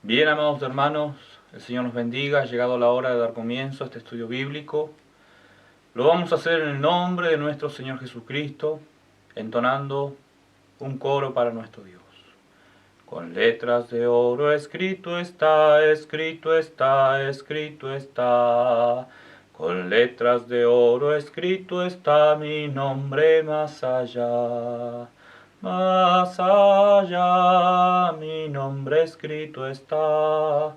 Bien, amados hermanos, el Señor nos bendiga. Ha llegado la hora de dar comienzo a este estudio bíblico. Lo vamos a hacer en el nombre de nuestro Señor Jesucristo, entonando un coro para nuestro Dios. Con letras de oro escrito está, escrito está, escrito está. Con letras de oro escrito está mi nombre más allá. Más allá mi nombre escrito está.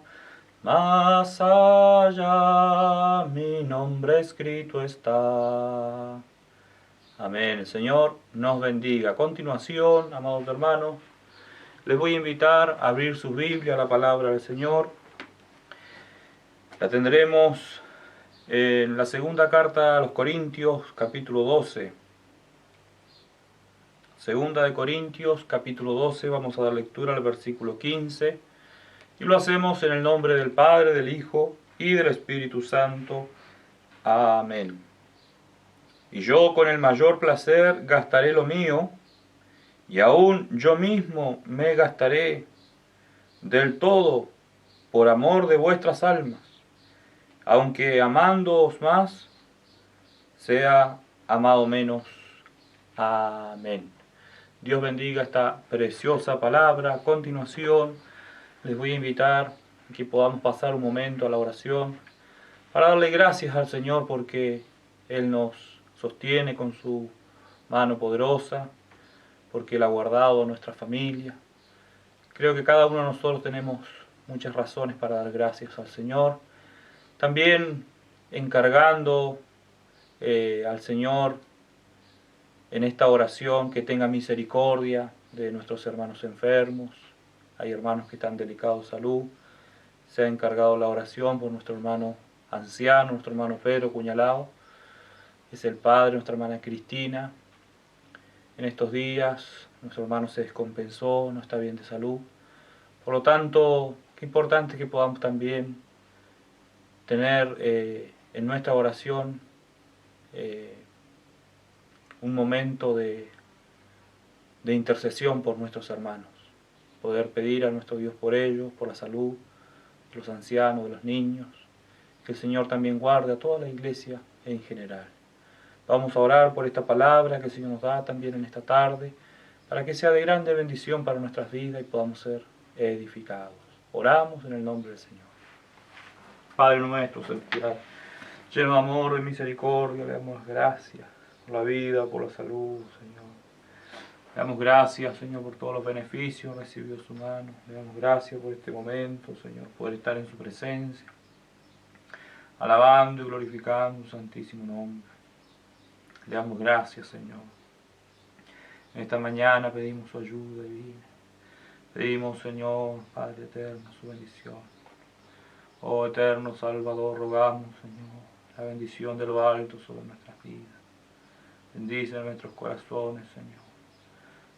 Más allá mi nombre escrito está. Amén. El Señor nos bendiga. A continuación, amados hermanos, les voy a invitar a abrir su Biblia a la palabra del Señor. La tendremos en la segunda carta a los Corintios, capítulo 12. Segunda de Corintios, capítulo 12, vamos a dar lectura al versículo 15. Y lo hacemos en el nombre del Padre, del Hijo y del Espíritu Santo. Amén. Y yo con el mayor placer gastaré lo mío, y aún yo mismo me gastaré del todo por amor de vuestras almas, aunque amándoos más, sea amado menos. Amén. Dios bendiga esta preciosa palabra. A continuación, les voy a invitar a que podamos pasar un momento a la oración para darle gracias al Señor porque Él nos sostiene con su mano poderosa, porque Él ha guardado a nuestra familia. Creo que cada uno de nosotros tenemos muchas razones para dar gracias al Señor. También encargando al Señor en esta oración que tenga misericordia de nuestros hermanos enfermos. Hay hermanos que están delicados de salud. Se ha encargado la oración por nuestro hermano anciano, nuestro hermano Pedro Cuñalao. Es el padre, nuestra hermana Cristina. En estos días nuestro hermano se descompensó, no está bien de salud. Por lo tanto, qué importante que podamos también tener en nuestra oración un momento de intercesión por nuestros hermanos. Poder pedir a nuestro Dios por ellos, por la salud de los ancianos, de los niños. Que el Señor también guarde a toda la iglesia en general. Vamos a orar por esta palabra que el Señor nos da también en esta tarde, para que sea de grande bendición para nuestras vidas y podamos ser edificados. Oramos en el nombre del Señor. Padre nuestro celestial, lleno de amor, de misericordia, le damos gracias por la vida, por la salud, Señor. Le damos gracias, Señor, por todos los beneficios recibidos de su mano. Le damos gracias por este momento, Señor, poder estar en su presencia, alabando y glorificando su santísimo nombre. Le damos gracias, Señor. En esta mañana pedimos su ayuda divina. Pedimos, Señor, Padre eterno, su bendición. Oh eterno Salvador, rogamos, Señor, la bendición de lo alto sobre nuestras vidas. Bendice nuestros corazones, Señor.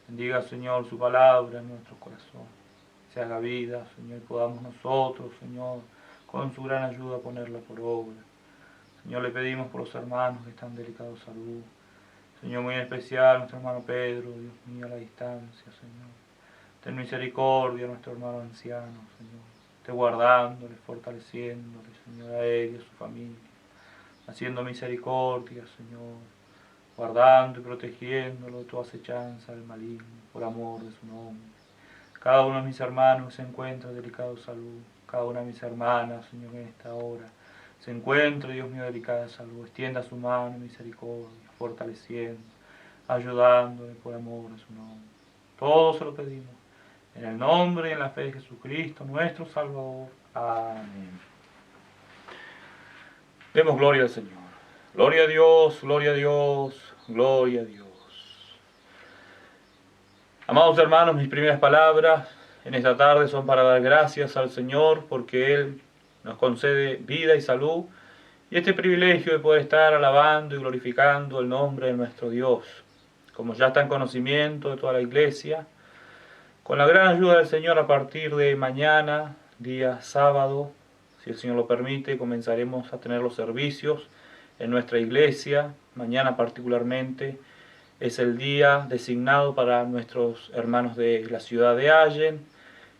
Bendiga, Señor, su palabra en nuestros corazones. Se haga vida, Señor, y podamos nosotros, Señor, con su gran ayuda ponerla por obra. Señor, le pedimos por los hermanos que están delicados de salud. Señor, muy en especial, nuestro hermano Pedro, Dios mío, a la distancia, Señor. Ten misericordia a nuestro hermano anciano, Señor. Esté guardándole, fortaleciéndole, Señor, a él y a su familia. Haciendo misericordia, Señor. Guardando y protegiéndolo de toda acechanza del maligno, por amor de su nombre. Cada uno de mis hermanos se encuentra delicado de salud. Cada una de mis hermanas, Señor, en esta hora se encuentra, Dios mío, delicada de salud. Extienda su mano de misericordia, fortaleciendo, ayudándole por amor de su nombre. Todo se lo pedimos en el nombre y en la fe de Jesucristo, nuestro Salvador. Amén. Demos gloria al Señor. Gloria a Dios, gloria a Dios, gloria a Dios. Amados hermanos, mis primeras palabras en esta tarde son para dar gracias al Señor porque Él nos concede vida y salud y este privilegio de poder estar alabando y glorificando el nombre de nuestro Dios. Como ya está en conocimiento de toda la iglesia, con la gran ayuda del Señor a partir de mañana, día sábado, si el Señor lo permite, comenzaremos a tener los servicios en nuestra iglesia. Mañana particularmente es el día designado para nuestros hermanos de la ciudad de Allen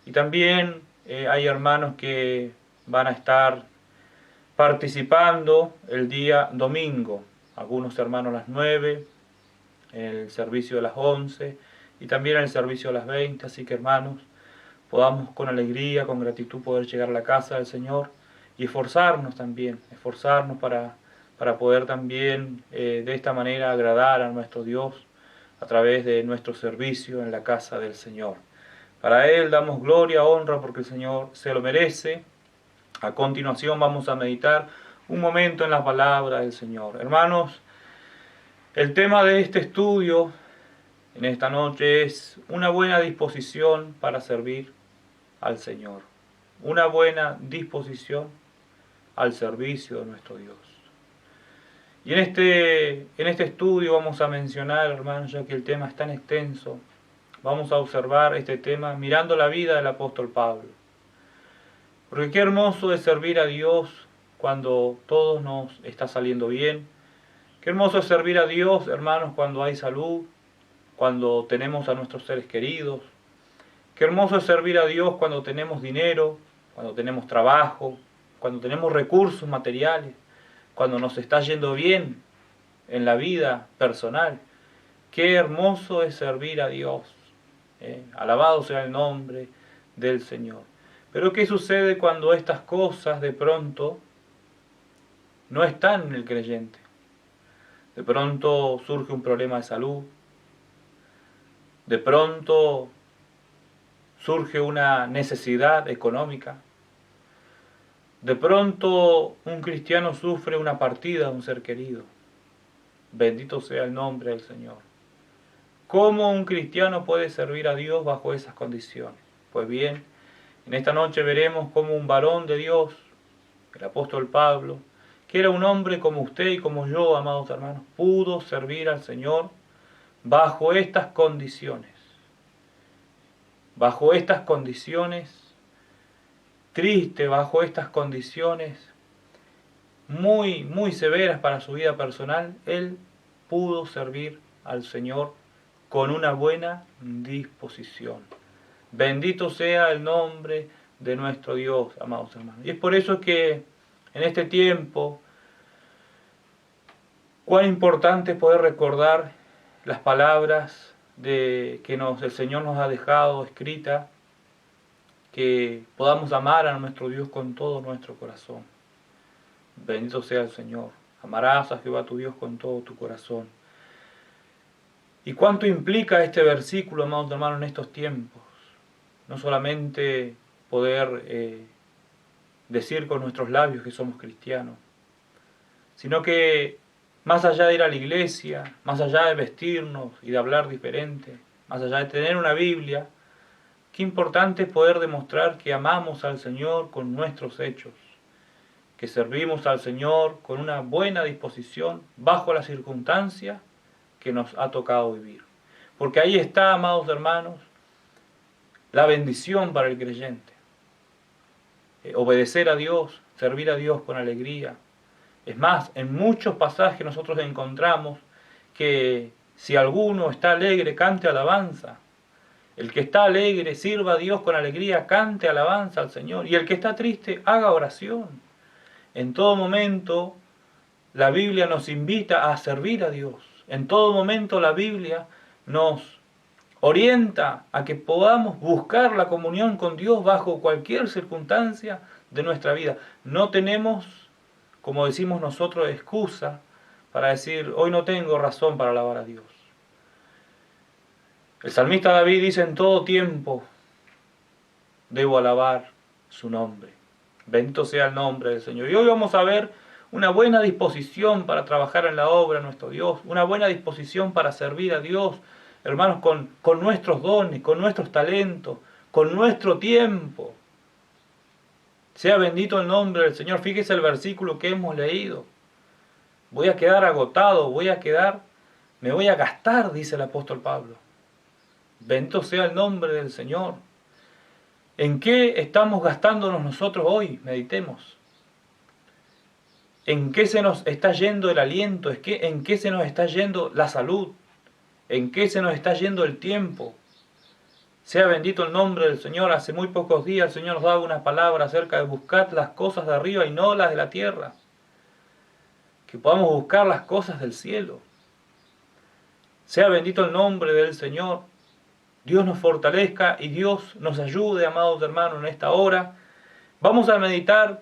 y también hay hermanos que van a estar participando el día domingo. Algunos hermanos a las 9, en el servicio de las 11 y también en el servicio a las 20. Así que hermanos, podamos con alegría, con gratitud poder llegar a la casa del Señor y esforzarnos también, esforzarnos para poder también de esta manera agradar a nuestro Dios a través de nuestro servicio en la casa del Señor. Para Él damos gloria, honra, porque el Señor se lo merece. A continuación vamos a meditar un momento en la palabra del Señor. Hermanos, el tema de este estudio en esta noche es una buena disposición para servir al Señor. Una buena disposición al servicio de nuestro Dios. Y en este estudio vamos a mencionar, hermanos, ya que el tema es tan extenso, vamos a observar este tema mirando la vida del apóstol Pablo. Porque qué hermoso es servir a Dios cuando todo nos está saliendo bien. Qué hermoso es servir a Dios, hermanos, cuando hay salud, cuando tenemos a nuestros seres queridos. Qué hermoso es servir a Dios cuando tenemos dinero, cuando tenemos trabajo, cuando tenemos recursos materiales, cuando nos está yendo bien en la vida personal. Qué hermoso es servir a Dios. Alabado sea el nombre del Señor. Pero ¿qué sucede cuando estas cosas de pronto no están en el creyente? De pronto surge un problema de salud. De pronto surge una necesidad económica. De pronto un cristiano sufre una partida de un ser querido. Bendito sea el nombre del Señor. ¿Cómo un cristiano puede servir a Dios bajo esas condiciones? Pues bien, en esta noche veremos cómo un varón de Dios, el apóstol Pablo, que era un hombre como usted y como yo, amados hermanos, pudo servir al Señor bajo estas condiciones. Bajo estas condiciones triste, bajo estas condiciones muy, muy severas para su vida personal, él pudo servir al Señor con una buena disposición. Bendito sea el nombre de nuestro Dios, amados hermanos. Y es por eso que en este tiempo, cuán importante es poder recordar las palabras que el Señor nos ha dejado escritas, que podamos amar a nuestro Dios con todo nuestro corazón. Bendito sea el Señor. Amarás a Jehová tu Dios con todo tu corazón. ¿Y cuánto implica este versículo, amados hermanos, en estos tiempos? No solamente poder decir con nuestros labios que somos cristianos, sino que más allá de ir a la iglesia, más allá de vestirnos y de hablar diferente, más allá de tener una Biblia, qué importante es poder demostrar que amamos al Señor con nuestros hechos, que servimos al Señor con una buena disposición bajo las circunstancias que nos ha tocado vivir. Porque ahí está, amados hermanos, la bendición para el creyente. Obedecer a Dios, servir a Dios con alegría. Es más, en muchos pasajes nosotros encontramos que si alguno está alegre, cante alabanza. El que está alegre, sirva a Dios con alegría, cante alabanza al Señor. Y el que está triste, haga oración. En todo momento, la Biblia nos invita a servir a Dios. En todo momento, la Biblia nos orienta a que podamos buscar la comunión con Dios bajo cualquier circunstancia de nuestra vida. No tenemos, como decimos nosotros, excusa para decir, hoy no tengo razón para alabar a Dios. El salmista David dice, en todo tiempo debo alabar su nombre. Bendito sea el nombre del Señor. Y hoy vamos a ver una buena disposición para trabajar en la obra de nuestro Dios, una buena disposición para servir a Dios, hermanos, con nuestros dones, con nuestros talentos, con nuestro tiempo. Sea bendito el nombre del Señor. Fíjese el versículo que hemos leído. Voy a quedar agotado, me voy a gastar, dice el apóstol Pablo. Bendito sea el nombre del Señor. ¿En qué estamos gastándonos nosotros hoy? Meditemos. ¿En qué se nos está yendo el aliento? ¿En qué se nos está yendo la salud? ¿En qué se nos está yendo el tiempo? Sea bendito el nombre del Señor. Hace muy pocos días el Señor nos daba una palabra acerca de buscar las cosas de arriba y no las de la tierra. Que podamos buscar las cosas del cielo. Sea bendito el nombre del Señor. Dios nos fortalezca y Dios nos ayude, amados hermanos, en esta hora. Vamos a meditar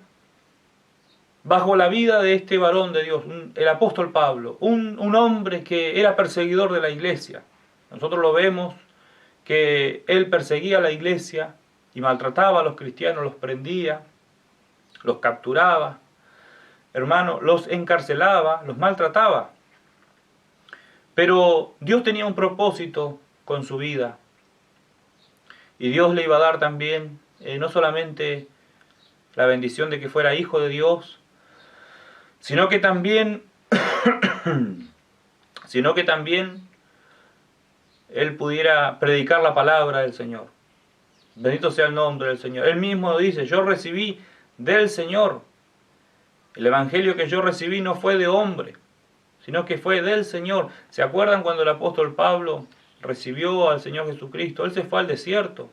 bajo la vida de este varón de Dios, el apóstol Pablo, un hombre que era perseguidor de la iglesia. Nosotros lo vemos que él perseguía a la iglesia y maltrataba a los cristianos, los prendía, los capturaba, hermano, los encarcelaba, los maltrataba. Pero Dios tenía un propósito con su vida. Y Dios le iba a dar también, no solamente la bendición de que fuera hijo de Dios, sino que también él pudiera predicar la palabra del Señor. Bendito sea el nombre del Señor. Él mismo dice, yo recibí del Señor. El evangelio que yo recibí no fue de hombre, sino que fue del Señor. ¿Se acuerdan cuando el apóstol Pablo recibió al Señor Jesucristo? Él se fue al desierto.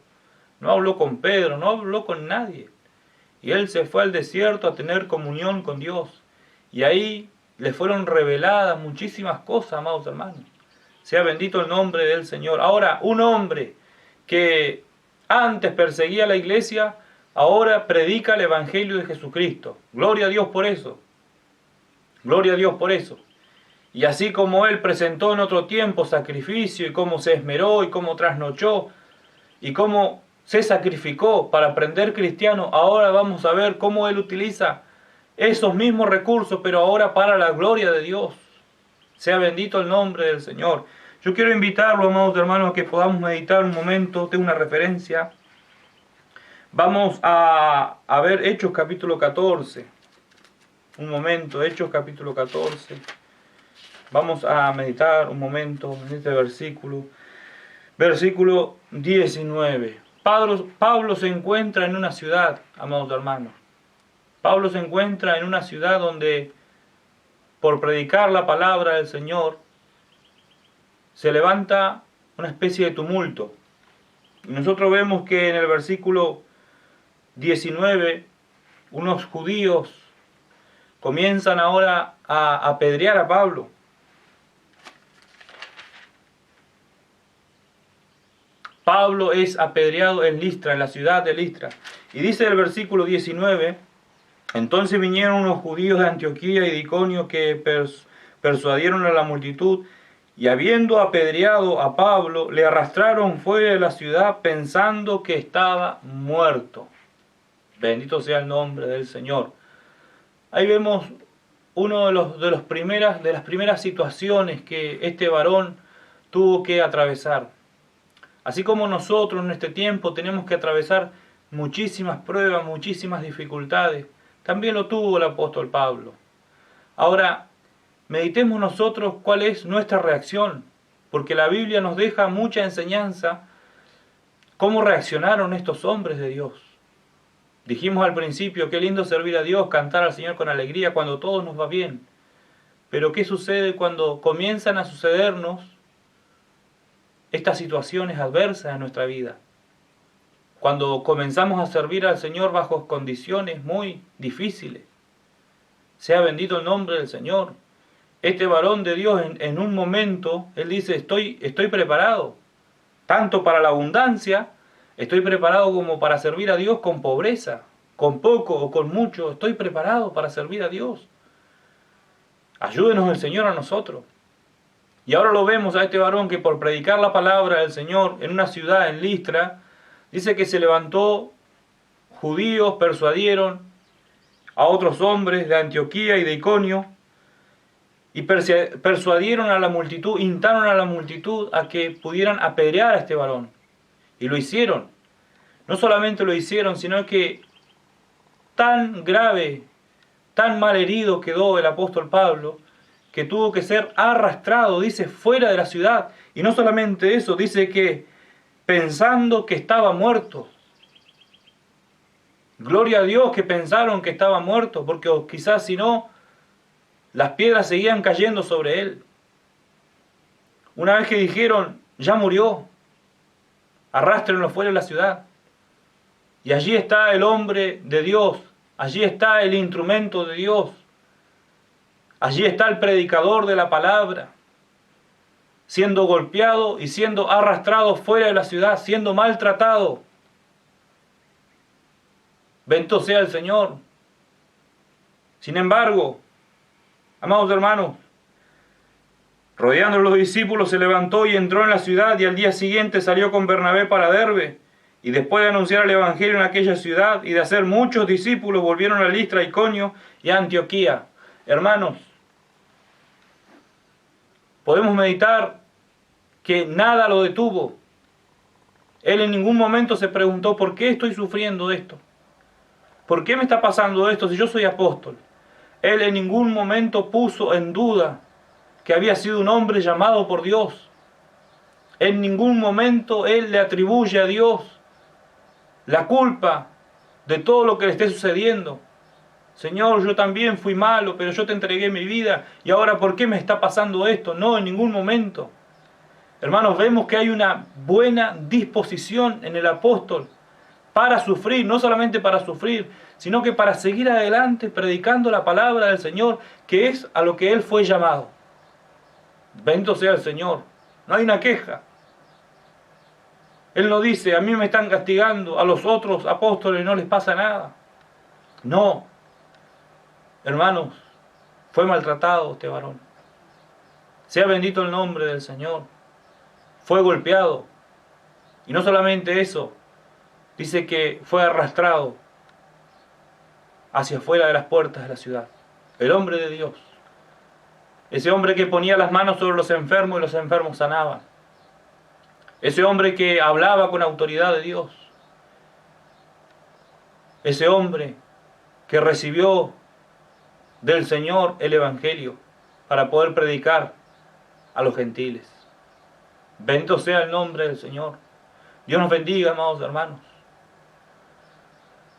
No habló con Pedro, no habló con nadie. Y él se fue al desierto a tener comunión con Dios. Y ahí le fueron reveladas muchísimas cosas, amados hermanos. Sea bendito el nombre del Señor. Ahora, un hombre que antes perseguía a la iglesia, ahora predica el evangelio de Jesucristo. Gloria a Dios por eso. Gloria a Dios por eso. Y así como él presentó en otro tiempo sacrificio, y cómo se esmeró, y cómo trasnochó, y cómo se sacrificó para prender cristianos, ahora vamos a ver cómo él utiliza esos mismos recursos, pero ahora para la gloria de Dios. Sea bendito el nombre del Señor. Yo quiero invitarlo, amados hermanos, a que podamos meditar un momento. Tengo una referencia. Vamos a ver Hechos capítulo 14. Un momento, Hechos capítulo 14. Vamos a meditar un momento en este versículo. Versículo 19. Pablo se encuentra en una ciudad, amados hermanos. Pablo se encuentra en una ciudad donde, por predicar la palabra del Señor, se levanta una especie de tumulto. Y nosotros vemos que en el versículo 19, unos judíos comienzan ahora a apedrear a Pablo. Pablo es apedreado en Listra, en la ciudad de Listra. Y dice el versículo 19, entonces vinieron unos judíos de Antioquía y de Iconio que persuadieron a la multitud, y habiendo apedreado a Pablo, le arrastraron fuera de la ciudad pensando que estaba muerto. Bendito sea el nombre del Señor. Ahí vemos una de las primeras situaciones que este varón tuvo que atravesar. Así como nosotros en este tiempo tenemos que atravesar muchísimas pruebas, muchísimas dificultades, también lo tuvo el apóstol Pablo. Ahora, meditemos nosotros cuál es nuestra reacción, porque la Biblia nos deja mucha enseñanza cómo reaccionaron estos hombres de Dios. Dijimos al principio, qué lindo servir a Dios, cantar al Señor con alegría cuando todo nos va bien. Pero ¿qué sucede cuando comienzan a sucedernos estas situaciones adversas en nuestra vida? Cuando comenzamos a servir al Señor bajo condiciones muy difíciles. Sea bendito el nombre del Señor. Este varón de Dios en un momento, él dice, estoy preparado, tanto para la abundancia, estoy preparado como para servir a Dios con pobreza, con poco o con mucho, estoy preparado para servir a Dios. Ayúdenos el Señor a nosotros. Y ahora lo vemos a este varón que por predicar la palabra del Señor en una ciudad, en Listra, dice que se levantó, judíos persuadieron a otros hombres de Antioquía y de Iconio, y persuadieron a la multitud, instaron a la multitud a que pudieran apedrear a este varón. Y lo hicieron. No solamente lo hicieron, sino que tan grave, tan mal herido quedó el apóstol Pablo, que tuvo que ser arrastrado, dice, fuera de la ciudad. Y no solamente eso, dice que pensando que estaba muerto. Gloria a Dios que pensaron que estaba muerto, porque quizás si no, las piedras seguían cayendo sobre él. Una vez que dijeron, ya murió, arrástrenlo fuera de la ciudad. Y allí está el hombre de Dios, allí está el instrumento de Dios, allí está el predicador de la palabra, siendo golpeado y siendo arrastrado fuera de la ciudad, siendo maltratado. Bendito sea el Señor. Sin embargo, amados hermanos, rodeando a los discípulos, se levantó y entró en la ciudad, y al día siguiente salió con Bernabé para Derbe. Y después de anunciar el evangelio en aquella ciudad y de hacer muchos discípulos, volvieron a Listra, Iconio y a Antioquía. Hermanos, podemos meditar que nada lo detuvo. Él en ningún momento se preguntó: ¿por qué estoy sufriendo esto? ¿Por qué me está pasando esto si yo soy apóstol? Él en ningún momento puso en duda que había sido un hombre llamado por Dios. En ningún momento él le atribuye a Dios la culpa de todo lo que le esté sucediendo. Señor, yo también fui malo, pero yo te entregué mi vida, y ahora ¿por qué me está pasando esto? No, en ningún momento. Hermanos, vemos que hay una buena disposición en el apóstol para sufrir, no solamente para sufrir, sino que para seguir adelante predicando la palabra del Señor, que es a lo que él fue llamado. Bendito sea el Señor. No hay una queja. Él no dice: a mí me están castigando, a los otros apóstoles no les pasa nada. No. Hermanos, fue maltratado este varón. Sea bendito el nombre del Señor. Fue golpeado. Y no solamente eso, dice que fue arrastrado hacia afuera de las puertas de la ciudad. El hombre de Dios. Ese hombre que ponía las manos sobre los enfermos y los enfermos sanaban. Ese hombre que hablaba con autoridad de Dios. Ese hombre que recibió del Señor el Evangelio para poder predicar a los gentiles. Bendito sea el nombre del Señor. Dios nos bendiga, amados hermanos.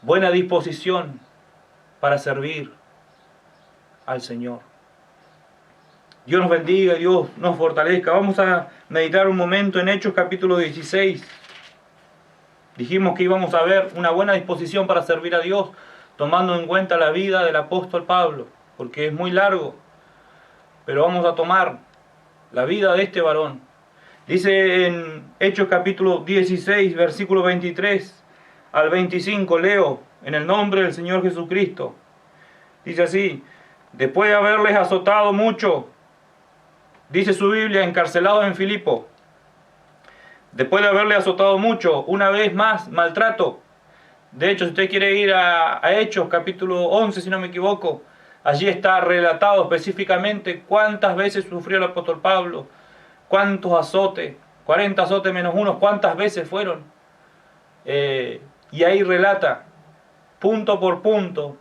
Buena disposición para servir al Señor. Dios nos bendiga, Dios nos fortalezca. Vamos a meditar un momento en Hechos capítulo 16. Dijimos que íbamos a ver una buena disposición para servir a Dios, tomando en cuenta la vida del apóstol Pablo, porque es muy largo. Pero vamos a tomar la vida de este varón. Dice en Hechos capítulo 16, versículo 23 al 25, leo en el nombre del Señor Jesucristo. Dice así: después de haberles azotado mucho, dice su Biblia, encarcelado en Filipo, después de haberle azotado mucho, una vez más maltrato. De hecho, si usted quiere ir a Hechos capítulo 11, si no me equivoco, allí está relatado específicamente cuántas veces sufrió el apóstol Pablo, cuántos azotes, 40 azotes menos unos, cuántas veces fueron. Y ahí relata, punto por punto,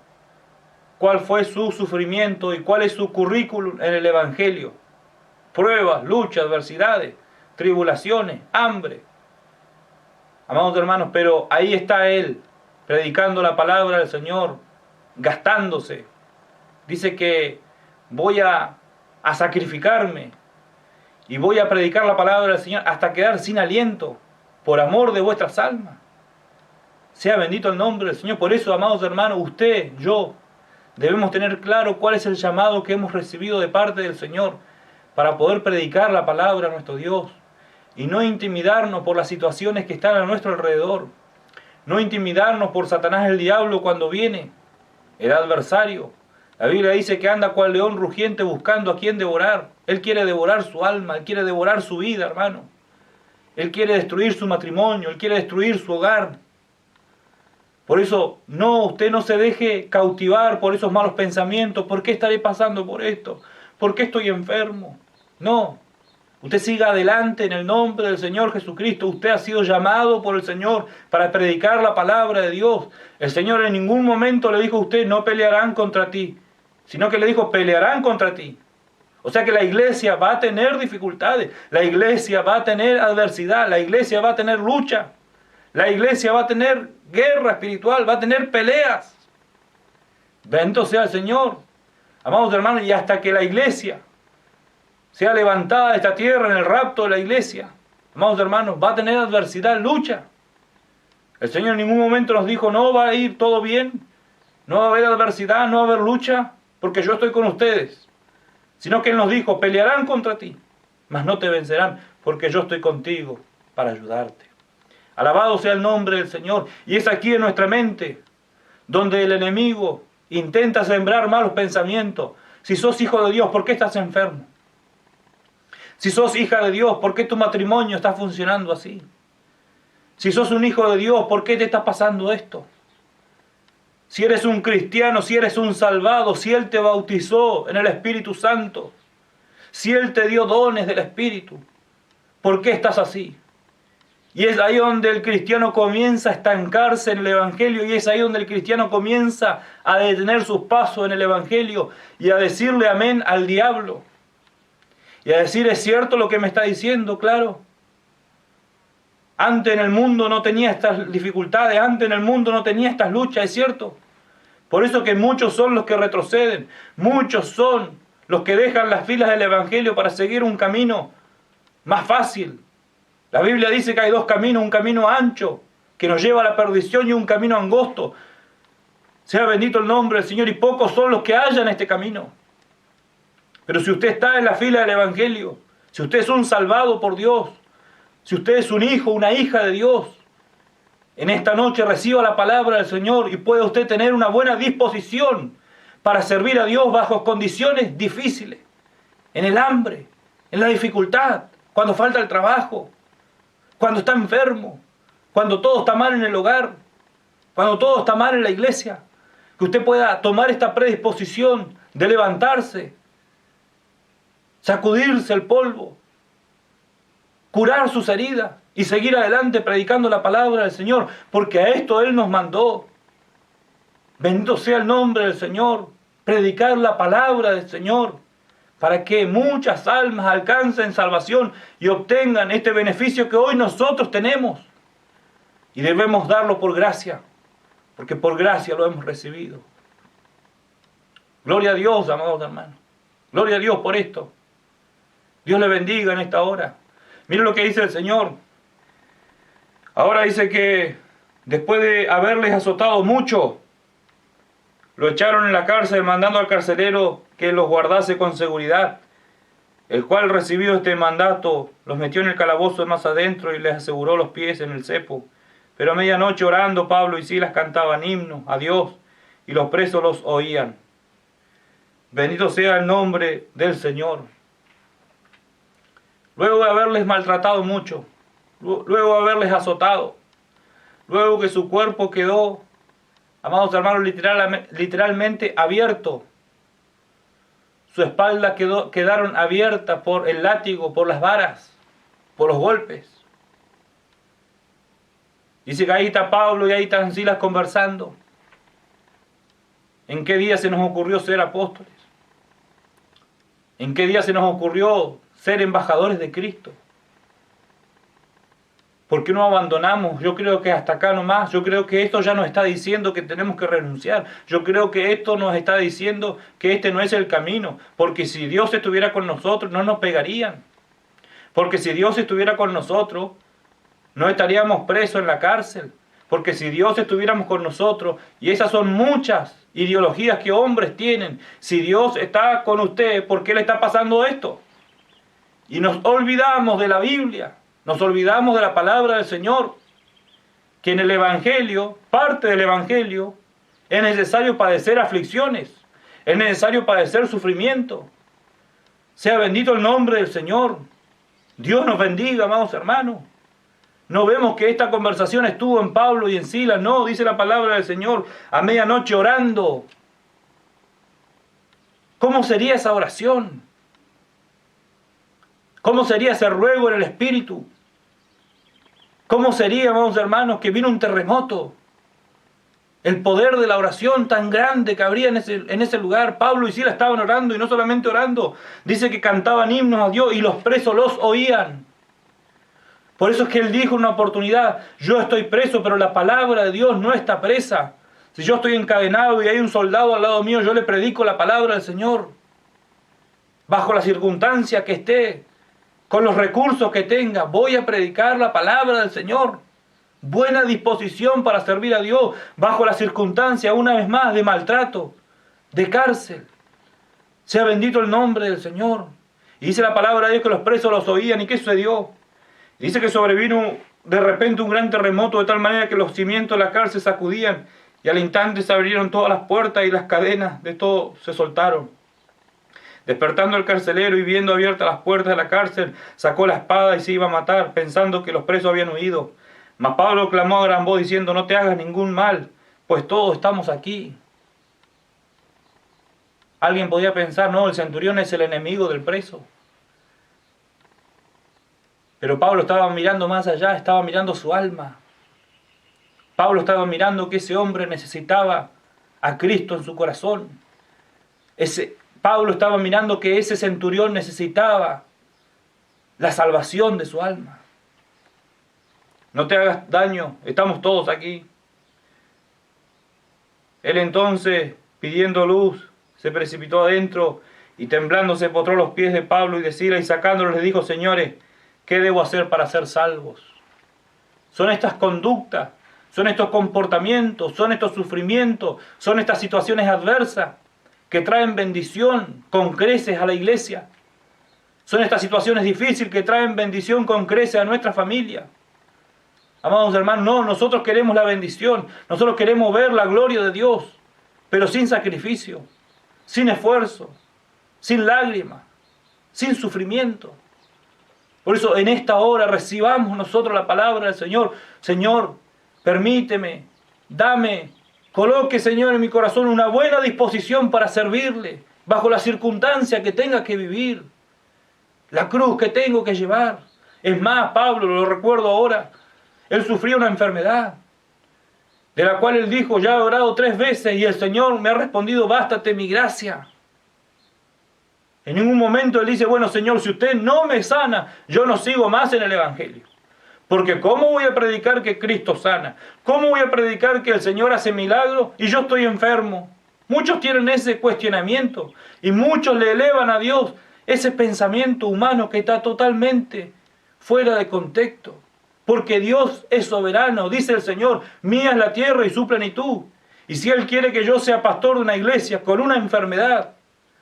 cuál fue su sufrimiento y cuál es su currículum en el Evangelio. Pruebas, luchas, adversidades, tribulaciones, hambre. Amados hermanos, pero ahí está él, predicando la palabra del Señor, gastándose. Dice que voy a sacrificarme y voy a predicar la palabra del Señor hasta quedar sin aliento, por amor de vuestras almas. Sea bendito el nombre del Señor. Por eso, amados hermanos, usted, yo, debemos tener claro cuál es el llamado que hemos recibido de parte del Señor para poder predicar la palabra a nuestro Dios y no intimidarnos por las situaciones que están a nuestro alrededor, no intimidarnos por Satanás el diablo cuando viene, el adversario. La Biblia dice que anda cual león rugiente buscando a quien devorar. Él quiere devorar su alma, él quiere devorar su vida, hermano. Él quiere destruir su matrimonio, él quiere destruir su hogar. Por eso, usted no se deje cautivar por esos malos pensamientos. ¿Por qué estaré pasando por esto? ¿Por qué estoy enfermo? No. Usted siga adelante en el nombre del Señor Jesucristo. Usted ha sido llamado por el Señor para predicar la palabra de Dios. El Señor en ningún momento le dijo a usted: no pelearán contra ti, sino que le dijo: pelearán contra ti. O sea que la iglesia va a tener dificultades, la iglesia va a tener adversidad, la iglesia va a tener lucha, la iglesia va a tener guerra espiritual, va a tener peleas. Bendito sea el Señor, amados hermanos, y hasta que la iglesia sea levantada de esta tierra en el rapto de la iglesia, Amados hermanos, va a tener adversidad, lucha. El Señor en ningún momento nos dijo, no va a ir todo bien, no va a haber adversidad, no va a haber lucha, porque yo estoy con ustedes. Sino que Él nos dijo, pelearán contra ti, mas no te vencerán, porque yo estoy contigo para ayudarte. Alabado sea el nombre del Señor. Y es aquí en nuestra mente donde el enemigo intenta sembrar malos pensamientos. Si sos hijo de Dios, ¿por qué estás enfermo? Si sos hija de Dios, ¿por qué tu matrimonio está funcionando así? Si sos un hijo de Dios, ¿por qué te está pasando esto? Si eres un cristiano, si eres un salvado, si Él te bautizó en el Espíritu Santo, si Él te dio dones del Espíritu, ¿por qué estás así? Y es ahí donde el cristiano comienza a estancarse en el Evangelio, y es ahí donde el cristiano comienza a detener sus pasos en el Evangelio y a decirle amén al diablo. Y a decir, ¿es cierto lo que me está diciendo? Claro. Antes en el mundo no tenía estas dificultades, antes en el mundo no tenía estas luchas, es cierto. Por eso que muchos son los que retroceden, muchos son los que dejan las filas del Evangelio para seguir un camino más fácil. La Biblia dice que hay dos caminos, un camino ancho que nos lleva a la perdición y un camino angosto. Sea bendito el nombre del Señor, y pocos son los que hallan este camino. Pero si usted está en la fila del Evangelio, si usted es un salvado por Dios, si usted es un hijo, una hija de Dios, en esta noche reciba la palabra del Señor y puede usted tener una buena disposición para servir a Dios bajo condiciones difíciles, en el hambre, en la dificultad, cuando falta el trabajo, cuando está enfermo, cuando todo está mal en el hogar, cuando todo está mal en la iglesia, que usted pueda tomar esta predisposición de levantarse, sacudirse el polvo, curar sus heridas y seguir adelante predicando la palabra del Señor, porque a esto Él nos mandó. Bendito sea el nombre del Señor, predicar la palabra del Señor, para que muchas almas alcancen salvación y obtengan este beneficio que hoy nosotros tenemos. Y debemos darlo por gracia, porque por gracia lo hemos recibido. Gloria a Dios, amados hermanos. Gloria a Dios por esto. Dios le bendiga en esta hora. Miren lo que dice el Señor. Ahora dice que después de haberles azotado mucho, lo echaron en la cárcel, mandando al carcelero que los guardase con seguridad, el cual, recibido este mandato, los metió en el calabozo de más adentro y les aseguró los pies en el cepo. Pero a medianoche, orando, Pablo y Silas cantaban himnos a Dios, y los presos los oían. Bendito sea el nombre del Señor. Luego de haberles maltratado mucho, luego de haberles azotado, luego que su cuerpo quedó, amados hermanos, literalmente abierto, su espalda quedaron abiertas por el látigo, por las varas, por los golpes. Dice que ahí está Pablo y ahí están Silas conversando. ¿En qué día se nos ocurrió ser apóstoles? ¿En qué día se nos ocurrió ser embajadores de Cristo? ¿Por qué no abandonamos? Yo creo que hasta acá nomás. Yo creo que esto ya nos está diciendo que tenemos que renunciar. Yo creo que esto nos está diciendo que este no es el camino. Porque si Dios estuviera con nosotros, no nos pegarían. Porque si Dios estuviera con nosotros, no estaríamos presos en la cárcel. Porque si Dios estuviéramos con nosotros, y esas son muchas ideologías que hombres tienen, si Dios está con usted, ¿por qué le está pasando esto? Y nos olvidamos de la Biblia, nos olvidamos de la palabra del Señor, que en el Evangelio, parte del Evangelio, es necesario padecer aflicciones, es necesario padecer sufrimiento. Sea bendito el nombre del Señor. Dios nos bendiga, amados hermanos. No vemos que esta conversación estuvo en Pablo y en Silas, no, dice la palabra del Señor, a medianoche orando. ¿Cómo sería esa oración? ¿Cómo sería ese ruego en el Espíritu? ¿Cómo sería, amados hermanos, que vino un terremoto? El poder de la oración tan grande que habría en ese lugar. Pablo y Silas estaban orando, y no solamente orando, dice que cantaban himnos a Dios y los presos los oían. Por eso es que él dijo en una oportunidad, yo estoy preso, pero la palabra de Dios no está presa. Si yo estoy encadenado y hay un soldado al lado mío, yo le predico la palabra del Señor. Bajo la circunstancia que esté. con los recursos que tenga, voy a predicar la palabra del Señor. Buena disposición para servir a Dios bajo las circunstancias, una vez más, de maltrato, de cárcel. Sea bendito el nombre del Señor. Y dice la palabra de Dios que los presos los oían. ¿Y qué sucedió? Dice que sobrevino de repente un gran terremoto de tal manera que los cimientos de la cárcel sacudían y al instante se abrieron todas las puertas y las cadenas de todo se soltaron. Despertando el carcelero y viendo abiertas las puertas de la cárcel, sacó la espada y se iba a matar, pensando que los presos habían huido. Mas Pablo clamó a gran voz diciendo: no te hagas ningún mal, pues todos estamos aquí. Alguien podía pensar: no, el centurión es el enemigo del preso. Pero Pablo estaba mirando más allá, estaba mirando su alma. Pablo estaba mirando que ese hombre necesitaba a Cristo en su corazón. Pablo estaba mirando que ese centurión necesitaba la salvación de su alma. No te hagas daño, estamos todos aquí. Él entonces, pidiendo luz, se precipitó adentro y temblando se postró a los pies de Pablo y de Silas y sacándolos les dijo: señores, ¿qué debo hacer para ser salvos? Son estas conductas, son estos comportamientos, son estos sufrimientos, son estas situaciones adversas que traen bendición con creces a la iglesia. Son estas situaciones difíciles que traen bendición con creces a nuestra familia. Amados hermanos, no, nosotros queremos la bendición, nosotros queremos ver la gloria de Dios, pero sin sacrificio, sin esfuerzo, sin lágrimas, sin sufrimiento. Por eso en esta hora recibamos nosotros la palabra del Señor. Señor, permíteme, dame, coloque, Señor, en mi corazón una buena disposición para servirle, bajo la circunstancia que tenga que vivir, la cruz que tengo que llevar. Es más, Pablo, lo recuerdo ahora, él sufría una enfermedad, de la cual él dijo: ya he orado 3 veces y el Señor me ha respondido: bástate mi gracia. En ningún momento él dice: bueno, Señor, si usted no me sana, yo no sigo más en el Evangelio. Porque ¿cómo voy a predicar que Cristo sana? ¿Cómo voy a predicar que el Señor hace milagros y yo estoy enfermo? Muchos tienen ese cuestionamiento y muchos le elevan a Dios ese pensamiento humano que está totalmente fuera de contexto. Porque Dios es soberano, dice el Señor: mía es la tierra y su plenitud. Y si Él quiere que yo sea pastor de una iglesia con una enfermedad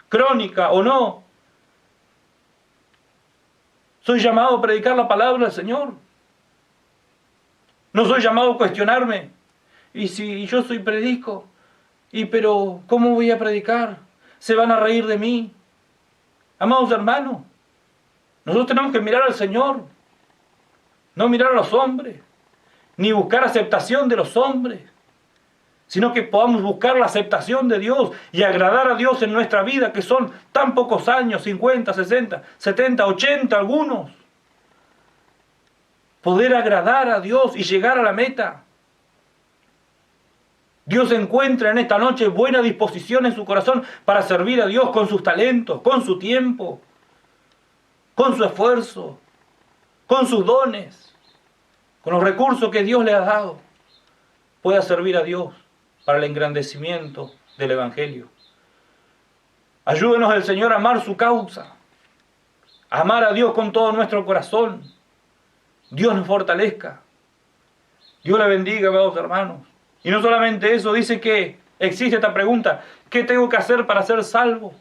crónica o no, soy llamado a predicar la palabra del Señor. No soy llamado a cuestionarme. Y si yo soy predico, pero ¿cómo voy a predicar? Se van a reír de mí. Amados hermanos, nosotros tenemos que mirar al Señor, no mirar a los hombres, ni buscar aceptación de los hombres, sino que podamos buscar la aceptación de Dios y agradar a Dios en nuestra vida, que son tan pocos años, 50, 60, 70, 80 algunos. Poder agradar a Dios y llegar a la meta. Dios encuentra en esta noche buena disposición en su corazón para servir a Dios con sus talentos, con su tiempo, con su esfuerzo, con sus dones, con los recursos que Dios le ha dado. Pueda servir a Dios para el engrandecimiento del Evangelio. Ayúdenos el Señor a amar su causa, a amar a Dios con todo nuestro corazón. Dios nos fortalezca. Dios le bendiga, amados hermanos. Y no solamente eso, dice que existe esta pregunta: ¿qué tengo que hacer para ser salvo?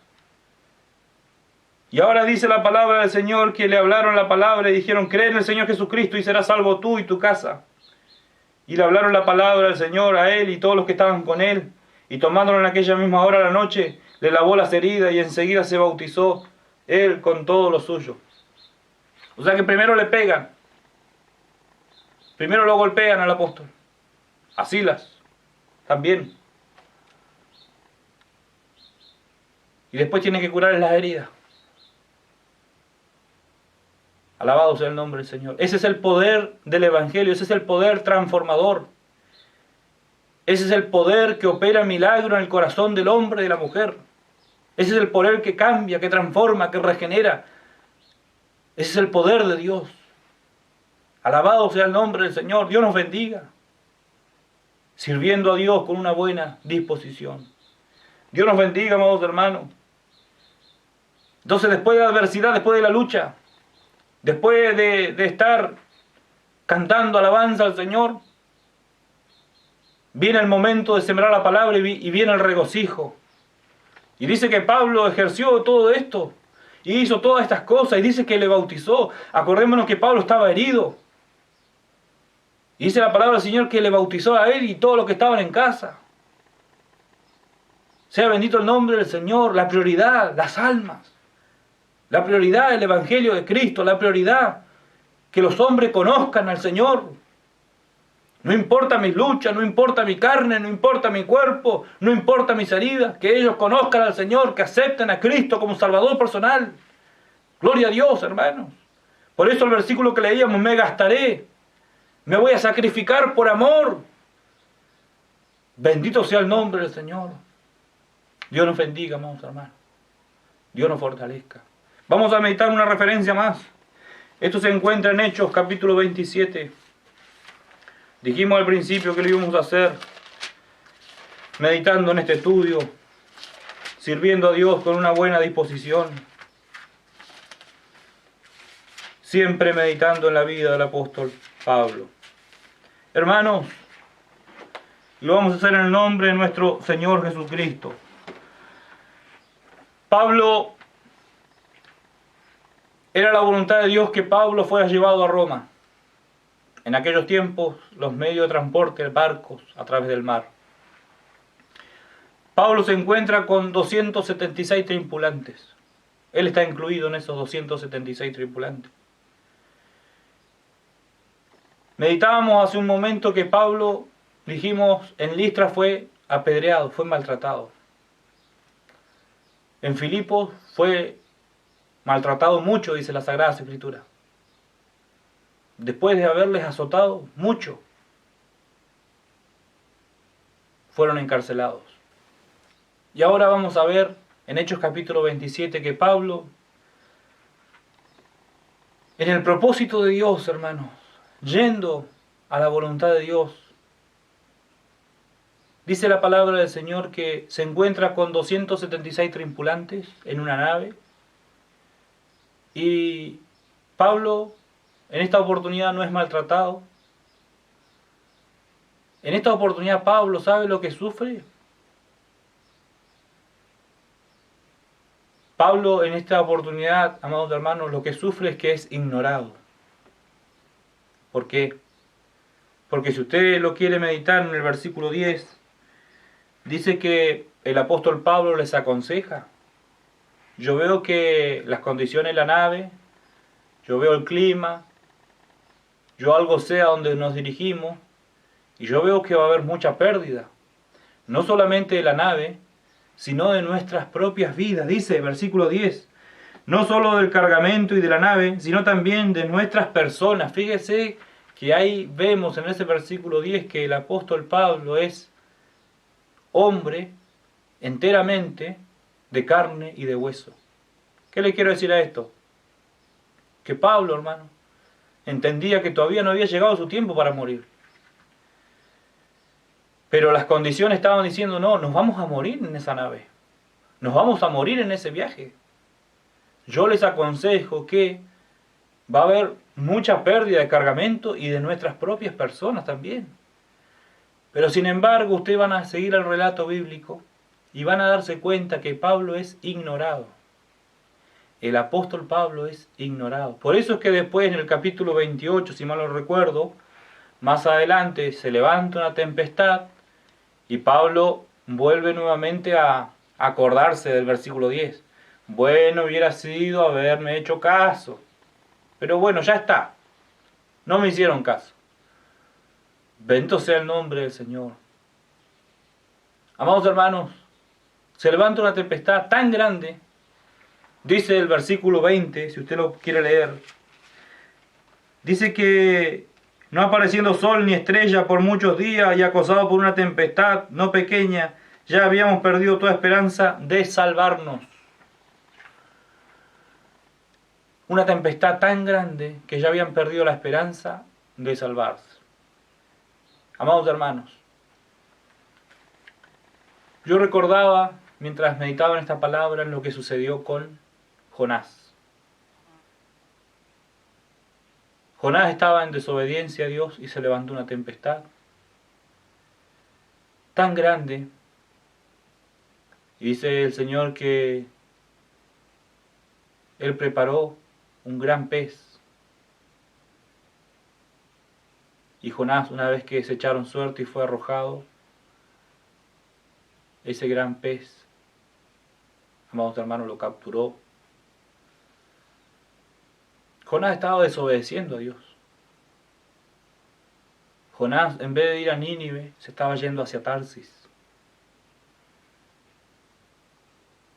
Y ahora dice la palabra del Señor que le hablaron la palabra y dijeron: cree en el Señor Jesucristo y serás salvo tú y tu casa. Y le hablaron la palabra del Señor a él y todos los que estaban con él. Y tomándolo en aquella misma hora de la noche, le lavó las heridas y enseguida se bautizó él con todo lo suyo. O sea que primero le pegan. Primero lo golpean al apóstol. A Silas también. Y después tienen que curarles las heridas. Alabado sea el nombre del Señor. Ese es el poder del Evangelio, ese es el poder transformador. Ese es el poder que opera milagro en el corazón del hombre y de la mujer. Ese es el poder que cambia, que transforma, que regenera. Ese es el poder de Dios. Alabado sea el nombre del Señor. Dios nos bendiga. Sirviendo a Dios con una buena disposición. Dios nos bendiga, amados hermanos. Entonces, después de la adversidad, después de la lucha, Después de estar cantando alabanza al Señor, viene el momento de sembrar la palabra y viene el regocijo. Y dice que Pablo ejerció todo esto y hizo todas estas cosas y dice que le bautizó. Acordémonos que Pablo estaba herido. Y dice la palabra del Señor que le bautizó a él y todos los que estaban en casa. Sea bendito el nombre del Señor. La prioridad, las almas. La prioridad, el Evangelio de Cristo. La prioridad, que los hombres conozcan al Señor. No importa mis luchas, no importa mi carne, no importa mi cuerpo, no importa mis heridas. Que ellos conozcan al Señor, que acepten a Cristo como Salvador personal. Gloria a Dios, hermanos. Por eso el versículo que leíamos, me gastaré. Me voy a sacrificar por amor. Bendito sea el nombre del Señor. Dios nos bendiga, amados hermanos. Dios nos fortalezca. Vamos a meditar una referencia más. Esto se encuentra en Hechos capítulo 27. Dijimos al principio que lo íbamos a hacer meditando en este estudio, sirviendo a Dios con una buena disposición, siempre meditando en la vida del apóstol Pablo. Hermanos, lo vamos a hacer en el nombre de nuestro Señor Jesucristo. Pablo, era la voluntad de Dios que Pablo fuera llevado a Roma. En aquellos tiempos, los medios de transporte, barcos a través del mar. Pablo se encuentra con 276 tripulantes. Él está incluido en esos 276 tripulantes. Meditábamos hace un momento que Pablo, dijimos, en Listra fue apedreado, fue maltratado. En Filipos fue maltratado mucho, dice la Sagrada Escritura. Después de haberles azotado mucho, fueron encarcelados. Y ahora vamos a ver en Hechos capítulo 27 que Pablo, en el propósito de Dios, hermanos, yendo a la voluntad de Dios, dice la palabra del Señor que se encuentra con 276 tripulantes en una nave. Y Pablo en esta oportunidad no es maltratado. En esta oportunidad Pablo, ¿sabe lo que sufre? Pablo en esta oportunidad, amados hermanos, lo que sufre es que es ignorado. ¿Por qué? Porque si usted lo quiere meditar en el versículo 10, dice que el apóstol Pablo les aconseja. Yo veo que las condiciones de la nave, yo veo el clima, yo algo sé a dónde nos dirigimos, y yo veo que va a haber mucha pérdida. No solamente de la nave, sino de nuestras propias vidas, dice el versículo 10. No solo del cargamento y de la nave, sino también de nuestras personas. Fíjese que ahí vemos en ese versículo 10 que el apóstol Pablo es hombre enteramente de carne y de hueso. ¿Qué le quiero decir a esto? Que Pablo, hermano, entendía que todavía no había llegado su tiempo para morir. Pero las condiciones estaban diciendo, no, nos vamos a morir en esa nave. Nos vamos a morir en ese viaje. Yo les aconsejo que va a haber mucha pérdida de cargamento y de nuestras propias personas también. Pero sin embargo, ustedes van a seguir el relato bíblico y van a darse cuenta que Pablo es ignorado. El apóstol Pablo es ignorado. Por eso es que después en el capítulo 28, si mal no recuerdo, más adelante se levanta una tempestad y Pablo vuelve nuevamente a acordarse del versículo 10. Bueno, hubiera sido haberme hecho caso. Pero bueno, ya está. No me hicieron caso. Bendito sea el nombre del Señor. Amados hermanos, se levanta una tempestad tan grande. Dice el versículo 20, si usted lo quiere leer. Dice que no apareciendo sol ni estrella por muchos días y acosado por una tempestad no pequeña, ya habíamos perdido toda esperanza de salvarnos. Una tempestad tan grande que ya habían perdido la esperanza de salvarse. Amados hermanos, yo recordaba, mientras meditaba en esta palabra, en lo que sucedió con Jonás. Jonás estaba en desobediencia a Dios y se levantó una tempestad tan grande. Y dice el Señor que Él preparó un gran pez. Y Jonás, una vez que se echaron suerte y fue arrojado, ese gran pez, amados hermanos, lo capturó. Jonás estaba desobedeciendo a Dios. Jonás, en vez de ir a Nínive, se estaba yendo hacia Tarsis.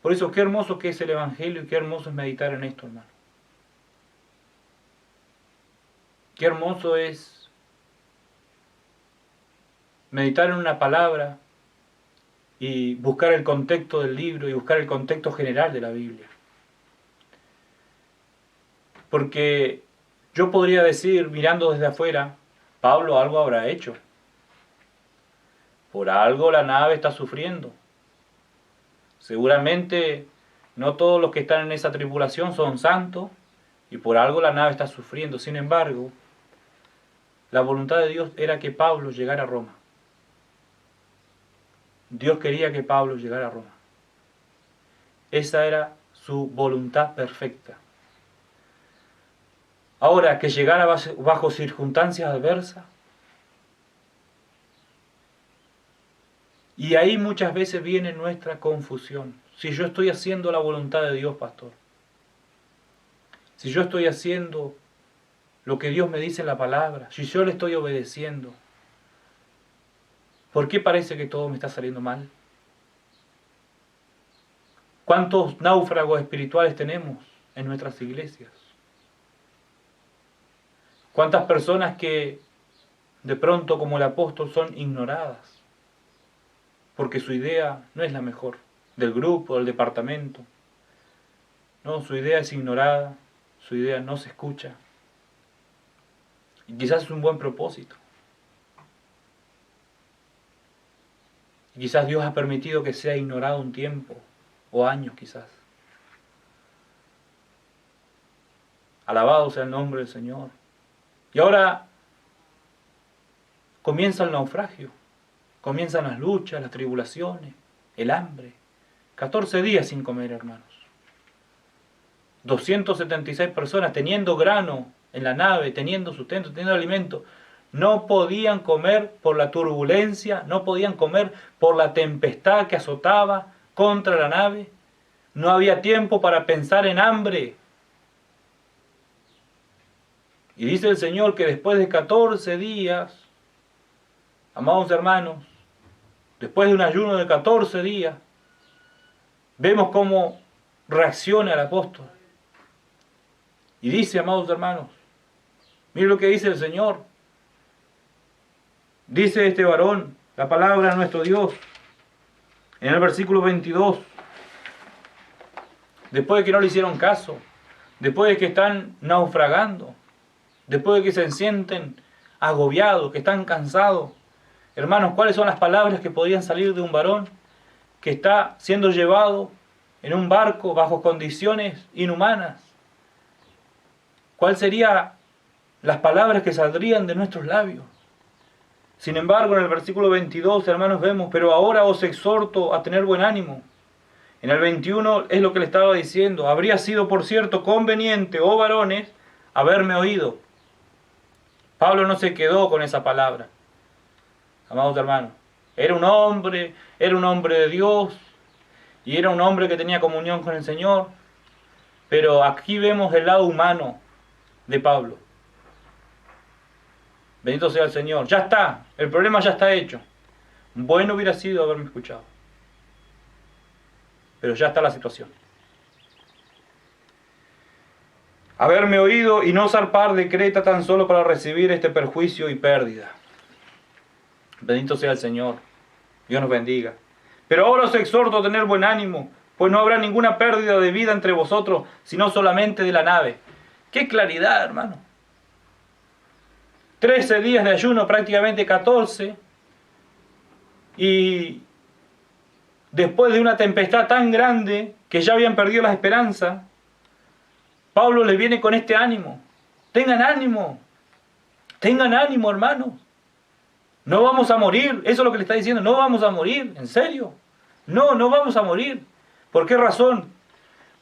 Por eso, qué hermoso que es el Evangelio y qué hermoso es meditar en esto, hermano. Qué hermoso es meditar en una palabra y buscar el contexto del libro y buscar el contexto general de la Biblia. Porque yo podría decir, mirando desde afuera, Pablo algo habrá hecho. Por algo la nave está sufriendo. Seguramente no todos los que están en esa tripulación son santos y por algo la nave está sufriendo. Sin embargo, la voluntad de Dios era que Pablo llegara a Roma. Dios quería que Pablo llegara a Roma. Esa era su voluntad perfecta. Ahora, que llegara bajo circunstancias adversas. Y ahí muchas veces viene nuestra confusión. Si yo estoy haciendo la voluntad de Dios, pastor. Si yo estoy haciendo lo que Dios me dice en la palabra. Si yo le estoy obedeciendo. ¿Por qué parece que todo me está saliendo mal? ¿Cuántos náufragos espirituales tenemos en nuestras iglesias? ¿Cuántas personas que de pronto, como el apóstol, son ignoradas? Porque su idea no es la mejor, del grupo, del departamento. No, su idea es ignorada, su idea no se escucha. Y quizás es un buen propósito. Y quizás Dios ha permitido que sea ignorado un tiempo, o años quizás. Alabado sea el nombre del Señor. Y ahora comienza el naufragio. Comienzan las luchas, las tribulaciones, el hambre. 14 días sin comer, hermanos. 276 personas teniendo grano en la nave, teniendo sustento, teniendo alimento. No podían comer por la turbulencia, no podían comer por la tempestad que azotaba contra la nave. No había tiempo para pensar en hambre. Y dice el Señor que después de 14 días, amados hermanos, después de un ayuno de 14 días, vemos cómo reacciona el apóstol. Y dice, amados hermanos, miren lo que dice el Señor. Dice este varón, la palabra de nuestro Dios, en el versículo 22, después de que no le hicieron caso, después de que están naufragando, después de que se sienten agobiados, que están cansados. Hermanos, ¿cuáles son las palabras que podrían salir de un varón que está siendo llevado en un barco bajo condiciones inhumanas? ¿Cuáles serían las palabras que saldrían de nuestros labios? Sin embargo, en el versículo 22, hermanos, vemos, pero ahora os exhorto a tener buen ánimo. En el 21 es lo que le estaba diciendo. Habría sido, por cierto, conveniente, oh varones, haberme oído. Pablo no se quedó con esa palabra. Amados hermanos, era un hombre de Dios, y era un hombre que tenía comunión con el Señor, pero aquí vemos el lado humano de Pablo. Bendito sea el Señor. Ya está, el problema ya está hecho. Bueno hubiera sido haberme escuchado, pero ya está la situación. Haberme oído y no zarpar de Creta tan solo para recibir este perjuicio y pérdida. Bendito sea el Señor. Dios nos bendiga. Pero ahora os exhorto a tener buen ánimo, pues no habrá ninguna pérdida de vida entre vosotros, sino solamente de la nave. ¡Qué claridad, hermano! 13 días de ayuno, prácticamente 14. Y después de una tempestad tan grande que ya habían perdido la esperanza, Pablo les viene con este ánimo. Tengan ánimo, Tengan ánimo, hermanos. No vamos a morir. Eso es lo que le está diciendo. No vamos a morir. ¿En serio? No, no vamos a morir. ¿Por qué razón?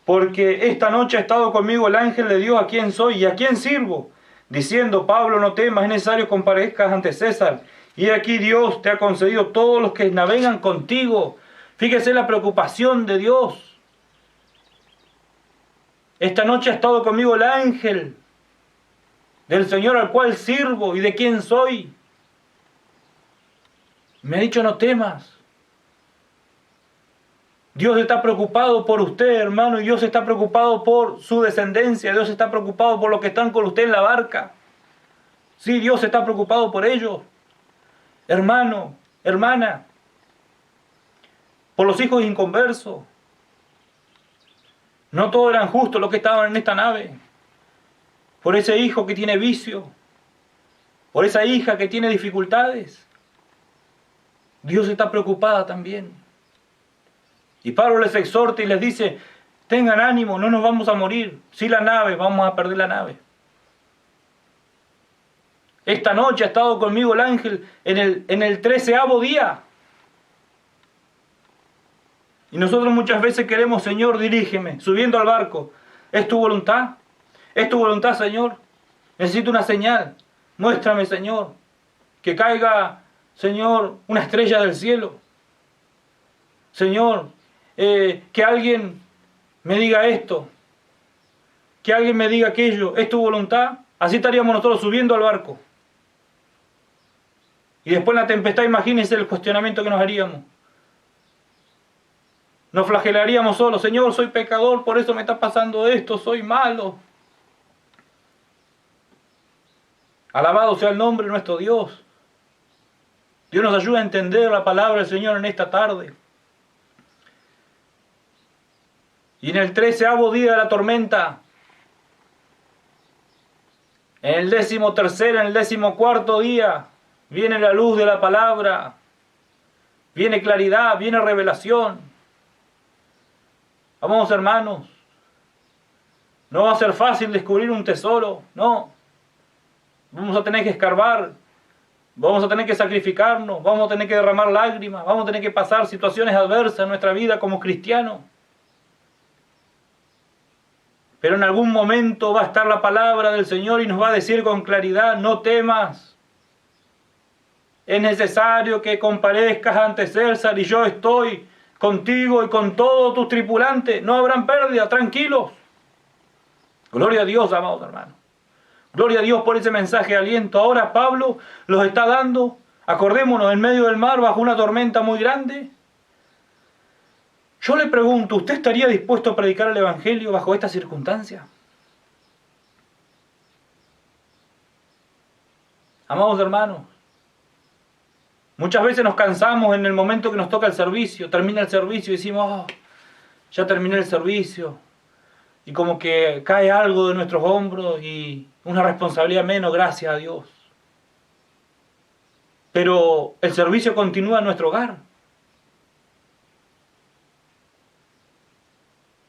Porque esta noche ha estado conmigo el ángel de Dios, a quien soy y a quien sirvo, diciendo: Pablo, no temas, es necesario que comparezcas ante César. Y aquí Dios te ha concedido todos los que navegan contigo. Fíjese la preocupación de Dios. Esta noche ha estado conmigo el ángel del Señor al cual sirvo y de quien soy. Me ha dicho: no temas. Dios está preocupado por usted, hermano, y Dios está preocupado por su descendencia. Dios está preocupado por los que están con usted en la barca. Sí, Dios está preocupado por ellos. Hermano, hermana, por los hijos inconversos. No todos eran justos los que estaban en esta nave. Por ese hijo que tiene vicio, por esa hija que tiene dificultades. Dios está preocupada también. Y Pablo les exhorta y les dice: tengan ánimo, no nos vamos a morir. Si la nave, vamos a perder la nave. Esta noche ha estado conmigo el ángel en el 13º día. Y nosotros muchas veces queremos: Señor, dirígeme, subiendo al barco. ¿Es tu voluntad? ¿Es tu voluntad, Señor? Necesito una señal. Muéstrame, Señor. Que caiga, Señor, una estrella del cielo. Señor, que alguien me diga esto. Que alguien me diga aquello. ¿Es tu voluntad? Así estaríamos nosotros subiendo al barco. Y después en la tempestad, imagínense el cuestionamiento que nos haríamos. Nos flagelaríamos solos: Señor, soy pecador, por eso me está pasando esto, soy malo. Alabado sea el nombre de nuestro Dios. Dios nos ayuda a entender la palabra del Señor en esta tarde. Y en el 13º día de la tormenta, en el 13º, en el 14º día, viene la luz de la palabra, viene claridad, viene revelación. Vamos, hermanos, no va a ser fácil descubrir un tesoro, no. Vamos a tener que escarbar, vamos a tener que sacrificarnos, vamos a tener que derramar lágrimas, vamos a tener que pasar situaciones adversas en nuestra vida como cristianos. Pero en algún momento va a estar la palabra del Señor y nos va a decir con claridad: no temas. Es necesario que comparezcas ante César y yo estoy contigo y con todos tus tripulantes. No habrán pérdida, tranquilos. Gloria a Dios, amados hermanos. Gloria a Dios por ese mensaje de aliento. Ahora Pablo los está dando, acordémonos, en medio del mar, bajo una tormenta muy grande. Yo le pregunto: ¿usted estaría dispuesto a predicar el Evangelio bajo estas circunstancias? Amados hermanos, muchas veces nos cansamos en el momento que nos toca el servicio. Termina el servicio y decimos: oh, ya terminé el servicio. Y como que cae algo de nuestros hombros y una responsabilidad menos, gracias a Dios. Pero el servicio continúa en nuestro hogar.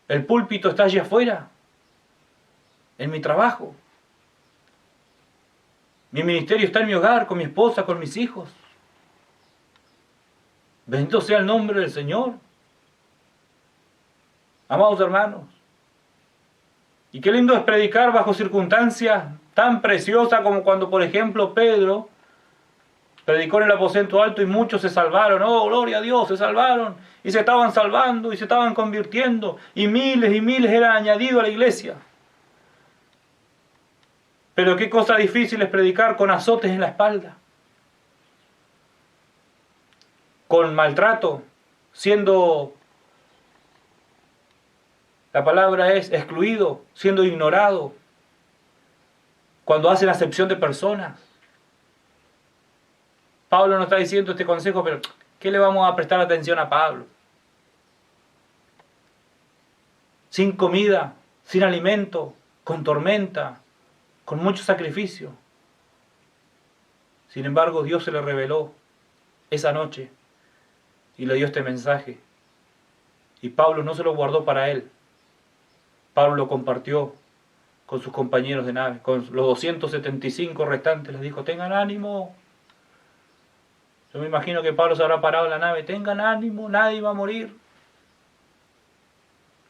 El púlpito está allí afuera, en mi trabajo. Mi ministerio está en mi hogar, con mi esposa, con mis hijos. Bendito sea el nombre del Señor. Amados hermanos, y qué lindo es predicar bajo circunstancias tan preciosas como cuando, por ejemplo, Pedro predicó en el aposento alto y muchos se salvaron. Oh, gloria a Dios, se salvaron. Y se estaban salvando y se estaban convirtiendo. Y miles eran añadidos a la iglesia. Pero qué cosa difícil es predicar con azotes en la espalda. Con maltrato, siendo, la palabra es, excluido, siendo ignorado. Cuando hacen acepción de personas. Pablo nos está diciendo este consejo, pero ¿qué le vamos a prestar atención a Pablo? Sin comida, sin alimento, con tormenta, con mucho sacrificio. Sin embargo, Dios se le reveló esa noche y le dio este mensaje. Y Pablo no se lo guardó para él. Pablo lo compartió con sus compañeros de nave, con los 275 restantes, les dijo, tengan ánimo. Yo me imagino que Pablo se habrá parado en la nave, tengan ánimo, nadie va a morir,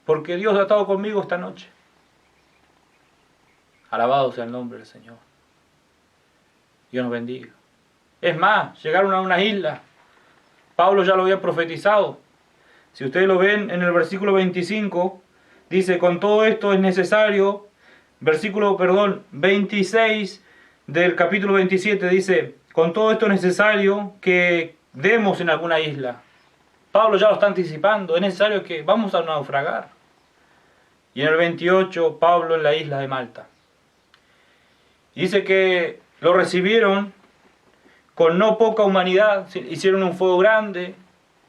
porque Dios ha estado conmigo esta noche. Alabado sea el nombre del Señor. Dios nos bendiga. Es más, llegaron a una isla. Pablo ya lo había profetizado. Si ustedes lo ven en el versículo 25, dice, con todo esto es necesario, 26 del capítulo 27 dice, con todo esto es necesario que demos en alguna isla. Pablo ya lo está anticipando, es necesario que vamos a naufragar. Y en el 28, Pablo en la isla de Malta. Dice que lo recibieron con no poca humanidad, hicieron un fuego grande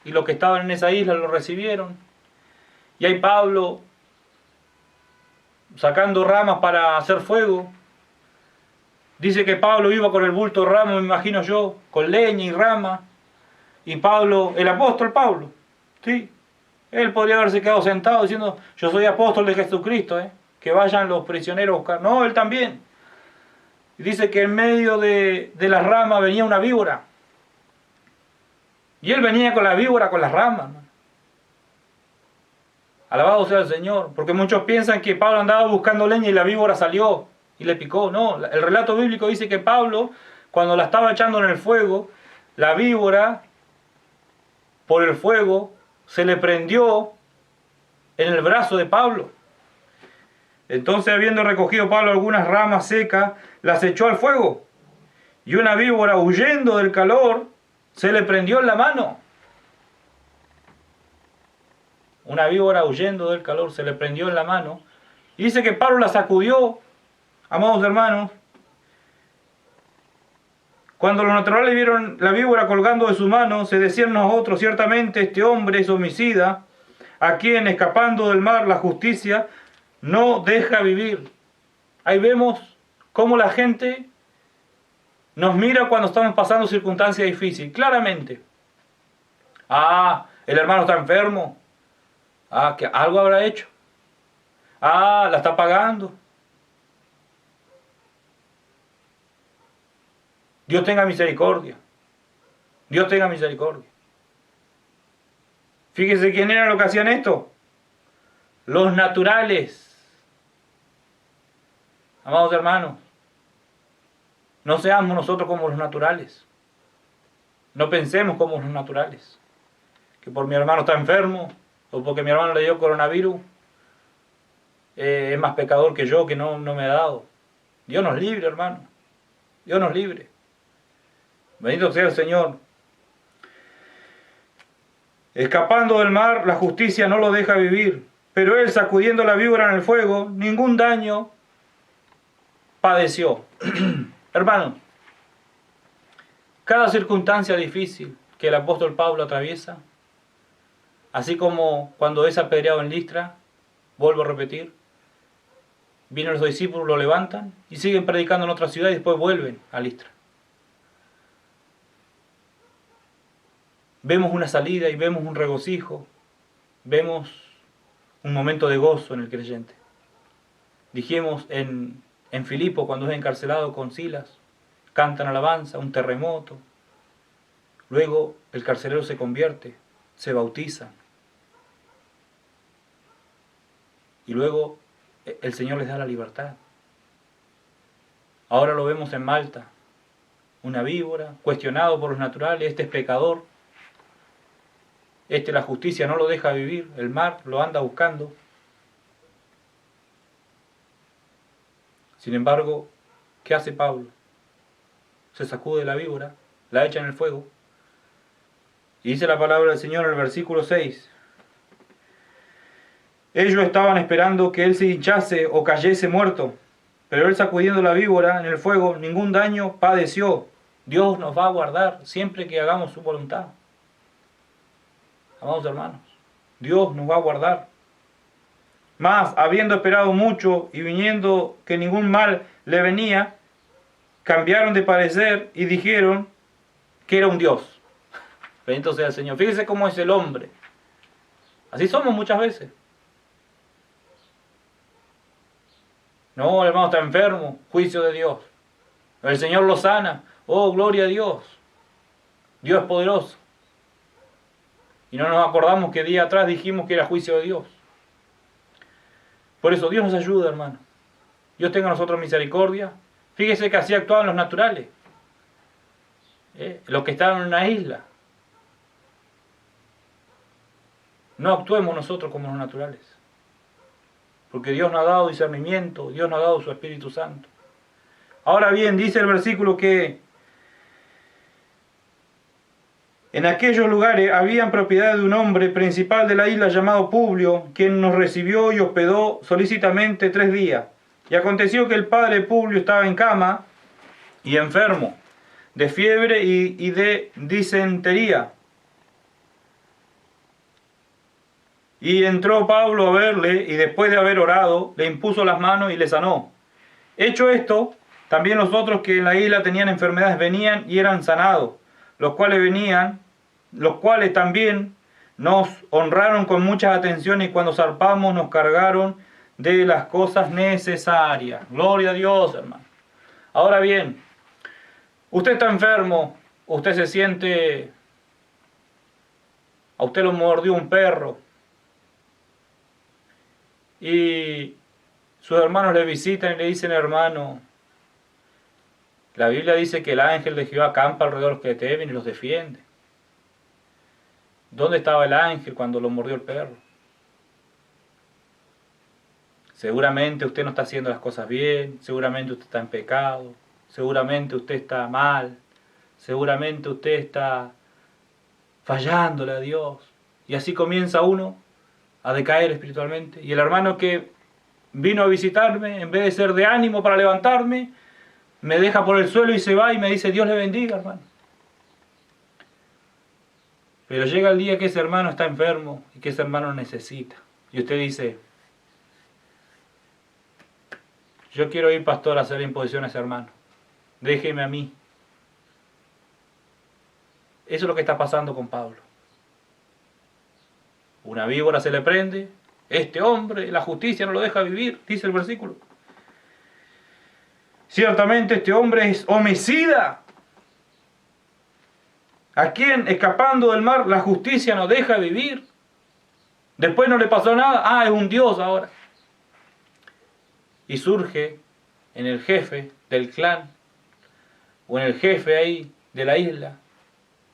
y los que estaban en esa isla lo recibieron. Y ahí Pablo sacando ramas para hacer fuego. Dice que Pablo iba con el bulto de rama, me imagino yo, con leña y rama. Y Pablo, el apóstol Pablo, ¿sí? Él podría haberse quedado sentado diciendo, yo soy apóstol de Jesucristo, que vayan los prisioneros a buscar. No, él también. Y dice que en medio de las ramas venía una víbora. Y él venía con la víbora, con las ramas. Alabado sea el Señor. Porque muchos piensan que Pablo andaba buscando leña y la víbora salió y le picó. No, el relato bíblico dice que Pablo, cuando la estaba echando en el fuego, la víbora, por el fuego, se le prendió en el brazo de Pablo. Entonces, habiendo recogido Pablo algunas ramas secas, las echó al fuego. Y una víbora, huyendo del calor, se le prendió en la mano. Una víbora, huyendo del calor, se le prendió en la mano. Y dice que Pablo la sacudió, amados hermanos. Cuando los naturales vieron la víbora colgando de su mano, se decían nosotros, ciertamente este hombre es homicida, a quien, escapando del mar, la justicia no deja vivir. Ahí vemos cómo la gente nos mira cuando estamos pasando circunstancias difíciles, claramente. Ah, el hermano está enfermo. Ah, que algo habrá hecho. Ah, la está pagando. Dios tenga misericordia. Dios tenga misericordia. Fíjese quién era lo que hacían esto. Los naturales. Amados hermanos, no seamos nosotros como los naturales. No pensemos como los naturales. Que por mi hermano está enfermo, o porque mi hermano le dio coronavirus, es más pecador que yo, que no me ha dado. Dios nos libre, hermano. Dios nos libre. Bendito sea el Señor. Escapando del mar, la justicia no lo deja vivir. Pero él, sacudiendo la víbora en el fuego, ningún daño padeció. Hermano, cada circunstancia difícil que el apóstol Pablo atraviesa, así como cuando es apedreado en Listra, vuelvo a repetir, vienen los discípulos, lo levantan y siguen predicando en otra ciudad y después vuelven a Listra. Vemos una salida y vemos un regocijo, vemos un momento de gozo en el creyente. Dijimos en Filipo, cuando es encarcelado con Silas, cantan alabanza, un terremoto. Luego el carcelero se convierte, se bautiza. Y luego el Señor les da la libertad. Ahora lo vemos en Malta, una víbora, cuestionado por los naturales, este es pecador. La justicia no lo deja vivir, el mar lo anda buscando. Sin embargo, ¿qué hace Pablo? Se sacude la víbora, la echa en el fuego. Y dice la palabra del Señor en el versículo 6. Ellos estaban esperando que él se hinchase o cayese muerto, pero él, sacudiendo la víbora en el fuego, ningún daño padeció. Dios nos va a guardar siempre que hagamos su voluntad. Amados hermanos, Dios nos va a guardar. Mas, habiendo esperado mucho y viniendo que ningún mal le venía, cambiaron de parecer y dijeron que era un Dios. Bendito sea el Señor. Fíjese cómo es el hombre. Así somos muchas veces. No, el hermano está enfermo, juicio de Dios. El Señor lo sana, oh, gloria a Dios. Dios es poderoso. Y no nos acordamos que día atrás dijimos que era juicio de Dios. Por eso Dios nos ayuda, hermano. Dios tenga a nosotros misericordia. Fíjese que así actuaban los naturales. Los que estaban en una isla. No actuemos nosotros como los naturales. Porque Dios nos ha dado discernimiento, Dios nos ha dado su Espíritu Santo. Ahora bien, dice el versículo que en aquellos lugares habían propiedad de un hombre principal de la isla llamado Publio, quien nos recibió y hospedó solícitamente 3 días. Y aconteció que el padre de Publio estaba en cama y enfermo, de fiebre y de disentería. Y entró Pablo a verle, y después de haber orado, le impuso las manos y le sanó. Hecho esto, también los otros que en la isla tenían enfermedades venían y eran sanados, los cuales también nos honraron con muchas atenciones, y cuando zarpamos nos cargaron de las cosas necesarias. Gloria a Dios, hermano. Ahora bien, usted está enfermo, usted se siente, a usted lo mordió un perro, y sus hermanos le visitan y le dicen: hermano, la Biblia dice que el ángel de Jehová acampa alrededor de los que temen y los defiende. ¿Dónde estaba el ángel cuando lo mordió el perro? Seguramente usted no está haciendo las cosas bien, seguramente usted está en pecado, seguramente usted está mal, seguramente usted está fallándole a Dios. Y así comienza uno a decaer espiritualmente. Y el hermano que vino a visitarme, en vez de ser de ánimo para levantarme, me deja por el suelo y se va y me dice: Dios le bendiga, hermano. Pero llega el día que ese hermano está enfermo y que ese hermano necesita. Y usted dice: yo quiero ir, pastor, a hacer imposición a ese hermano. Déjeme a mí. Eso es lo que está pasando con Pablo. Una víbora se le prende. Este hombre, la justicia no lo deja vivir, dice el versículo. Ciertamente este hombre es homicida, a quien, escapando del mar, la justicia no deja vivir. Después no le pasó nada. Es un dios ahora. Y surge en el jefe del clan, o en el jefe ahí de la isla,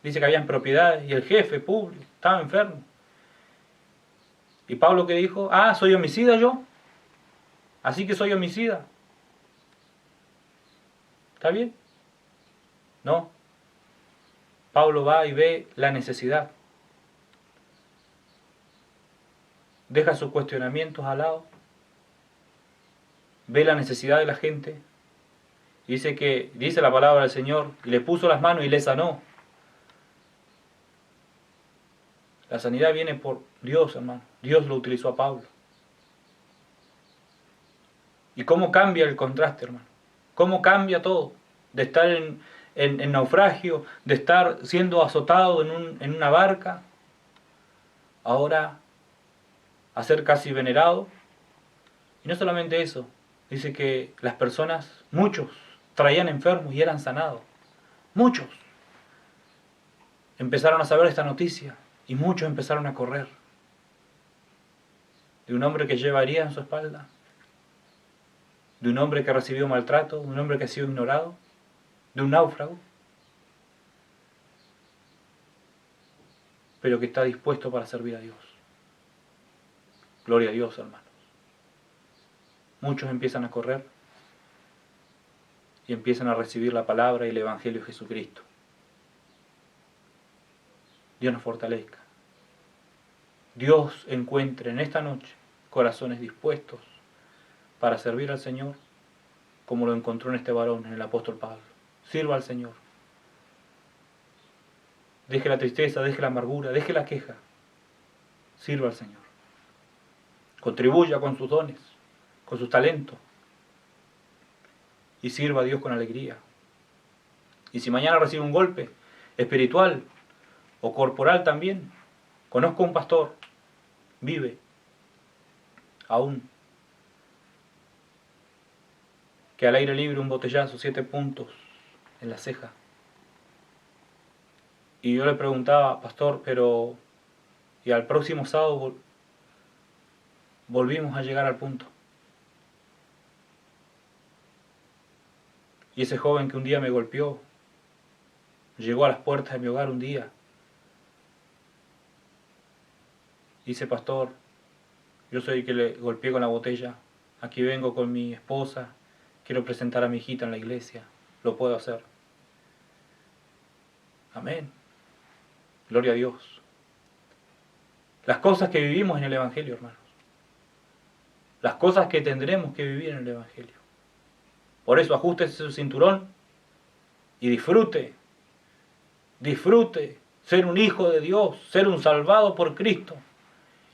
dice que habían propiedades, y el jefe Publio estaba enfermo. Y Pablo, que dijo: soy homicida yo, así que soy homicida. ¿Está bien? No. Pablo va y ve la necesidad. Deja sus cuestionamientos al lado. Ve la necesidad de la gente. Y dice la palabra del Señor, le puso las manos y le sanó. La sanidad viene por Dios, hermano. Dios lo utilizó a Pablo. ¿Y cómo cambia el contraste, hermano? ¿Cómo cambia todo? De estar en naufragio, de estar siendo azotado en una barca, ahora a ser casi venerado. Y no solamente eso, dice que las personas, muchos, traían enfermos y eran sanados. Muchos empezaron a saber esta noticia y muchos empezaron a correr. De un hombre que lleva heridas en su espalda, de un hombre que recibió maltrato, de un hombre que ha sido ignorado, de un náufrago, pero que está dispuesto para servir a Dios. Gloria a Dios, hermanos. Muchos empiezan a correr y empiezan a recibir la palabra y el Evangelio de Jesucristo. Dios nos fortalezca. Dios encuentre en esta noche corazones dispuestos para servir al Señor, como lo encontró en este varón, en el apóstol Pablo. Sirva al Señor. Deje la tristeza, deje la amargura, deje la queja. Sirva al Señor. Contribuya con sus dones, con sus talentos. Y sirva a Dios con alegría. Y si mañana recibe un golpe espiritual o corporal también, conozco a un pastor, vive aún. que al aire libre un botellazo, 7 puntos en la ceja. Y yo le preguntaba, pastor, pero ¿y al próximo sábado volvimos a llegar al punto? Y ese joven que un día me golpeó, llegó a las puertas de mi hogar un día. Dice, pastor, yo soy el que le golpeé con la botella. Aquí vengo con mi esposa. Quiero presentar a mi hijita en la iglesia. Lo puedo hacer. Amén. Gloria a Dios. Las cosas que vivimos en el Evangelio, hermanos. Las cosas que tendremos que vivir en el Evangelio. Por eso ajústese su cinturón y disfrute. Disfrute ser un hijo de Dios, ser un salvado por Cristo.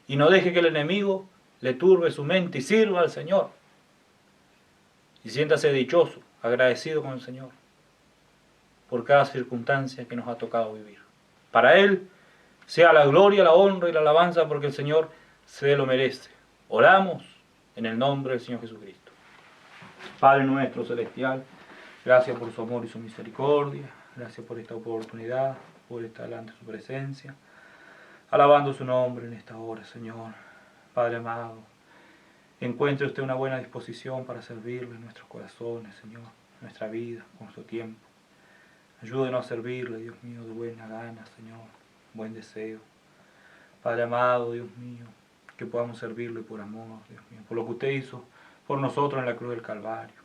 Y no deje que el enemigo le turbe su mente y sirva al Señor. Y siéntase dichoso, agradecido con el Señor por cada circunstancia que nos ha tocado vivir. Para Él sea la gloria, la honra y la alabanza porque el Señor se lo merece. Oramos en el nombre del Señor Jesucristo. Padre nuestro celestial, gracias por su amor y su misericordia. Gracias por esta oportunidad, por estar delante de su presencia. Alabando su nombre en esta hora, Señor. Padre amado, encuentre usted una buena disposición para servirle en nuestros corazones, Señor, en nuestra vida, con nuestro tiempo. Ayúdenos a servirle, Dios mío, de buena gana, Señor, buen deseo. Padre amado, Dios mío, que podamos servirle por amor, Dios mío, por lo que usted hizo por nosotros en la cruz del Calvario.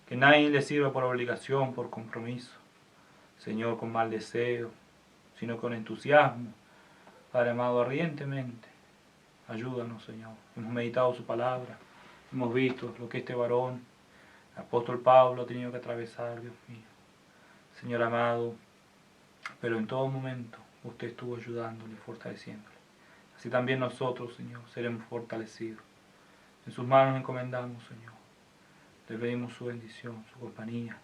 Que nadie le sirva por obligación, por compromiso, Señor, con mal deseo, sino con entusiasmo. Padre amado, ardientemente, ayúdanos, Señor. Hemos meditado su palabra, hemos visto lo que este varón, el apóstol Pablo, ha tenido que atravesar, Dios mío. Señor amado, pero en todo momento usted estuvo ayudándole y fortaleciéndole. Así también nosotros, Señor, seremos fortalecidos. En sus manos encomendamos, Señor. Le pedimos su bendición, su compañía.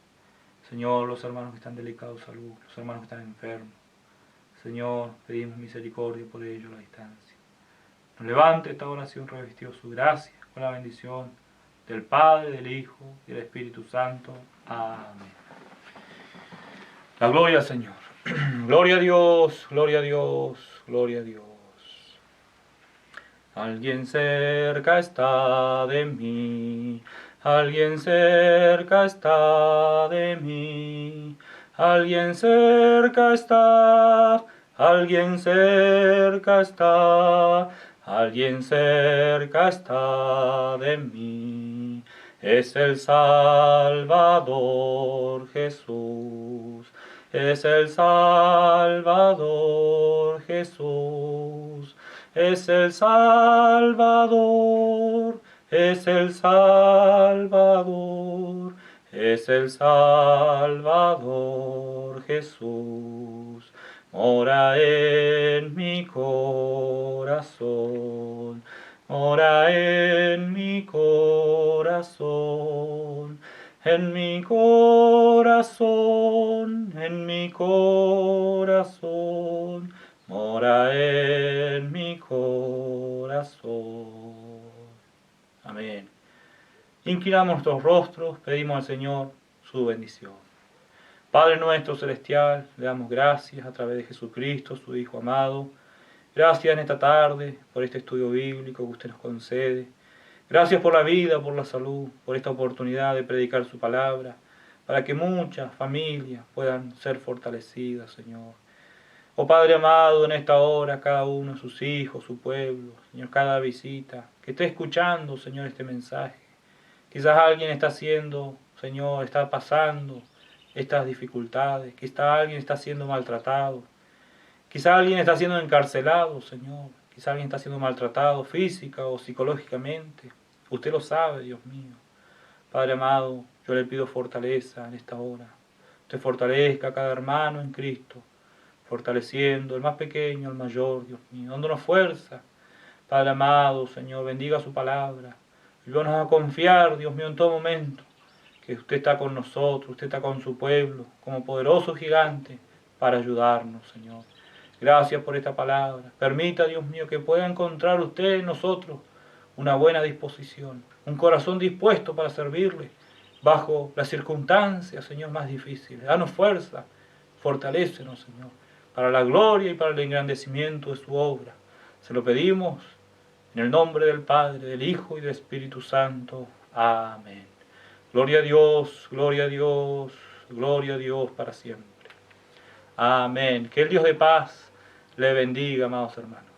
Señor, los hermanos que están delicados de salud, los hermanos que están enfermos. Señor, pedimos misericordia por ellos a la distancia. Nos levante esta oración revestido su gracia con la bendición del Padre, del Hijo y del Espíritu Santo. Amén. La gloria al Señor. Gloria a Dios, gloria a Dios, gloria a Dios. Alguien cerca está de mí, alguien cerca está de mí, alguien cerca está, alguien cerca está, alguien cerca está de mí. Es el Salvador Jesús, es el Salvador Jesús. Es el Salvador, es el Salvador, es el Salvador Jesús. Mora en mi corazón, mora en mi corazón, en mi corazón, en mi corazón. Mora en mi corazón. Amén. Inclinamos nuestros rostros, pedimos al Señor su bendición. Padre nuestro celestial, le damos gracias a través de Jesucristo, su Hijo amado. Gracias en esta tarde por este estudio bíblico que usted nos concede. Gracias por la vida, por la salud, por esta oportunidad de predicar su palabra, para que muchas familias puedan ser fortalecidas, Señor. Oh Padre amado, en esta hora, cada uno de sus hijos, su pueblo, Señor, cada visita, que esté escuchando, Señor, este mensaje. Quizás alguien está haciendo, Señor, está pasando estas dificultades, quizás alguien está siendo maltratado, quizás alguien está siendo encarcelado, Señor, quizás alguien está siendo maltratado física o psicológicamente. Usted lo sabe, Dios mío. Padre amado, yo le pido fortaleza en esta hora. Usted fortalezca a cada hermano en Cristo, fortaleciendo el más pequeño, el mayor, Dios mío, dándonos fuerza. Padre amado, Señor, bendiga su palabra. Ayúdanos a confiar, Dios mío, en todo momento, que usted está con nosotros, usted está con su pueblo, como poderoso gigante, para ayudarnos, Señor. Gracias por esta palabra. Permita, Dios mío, que pueda encontrar usted en nosotros una buena disposición, un corazón dispuesto para servirle, bajo las circunstancias, Señor, más difíciles. Danos fuerza, fortalécenos, Señor, para la gloria y para el engrandecimiento de su obra. Se lo pedimos en el nombre del Padre, del Hijo y del Espíritu Santo. Amén. Gloria a Dios, gloria a Dios, gloria a Dios para siempre. Amén. Que el Dios de paz le bendiga, amados hermanos.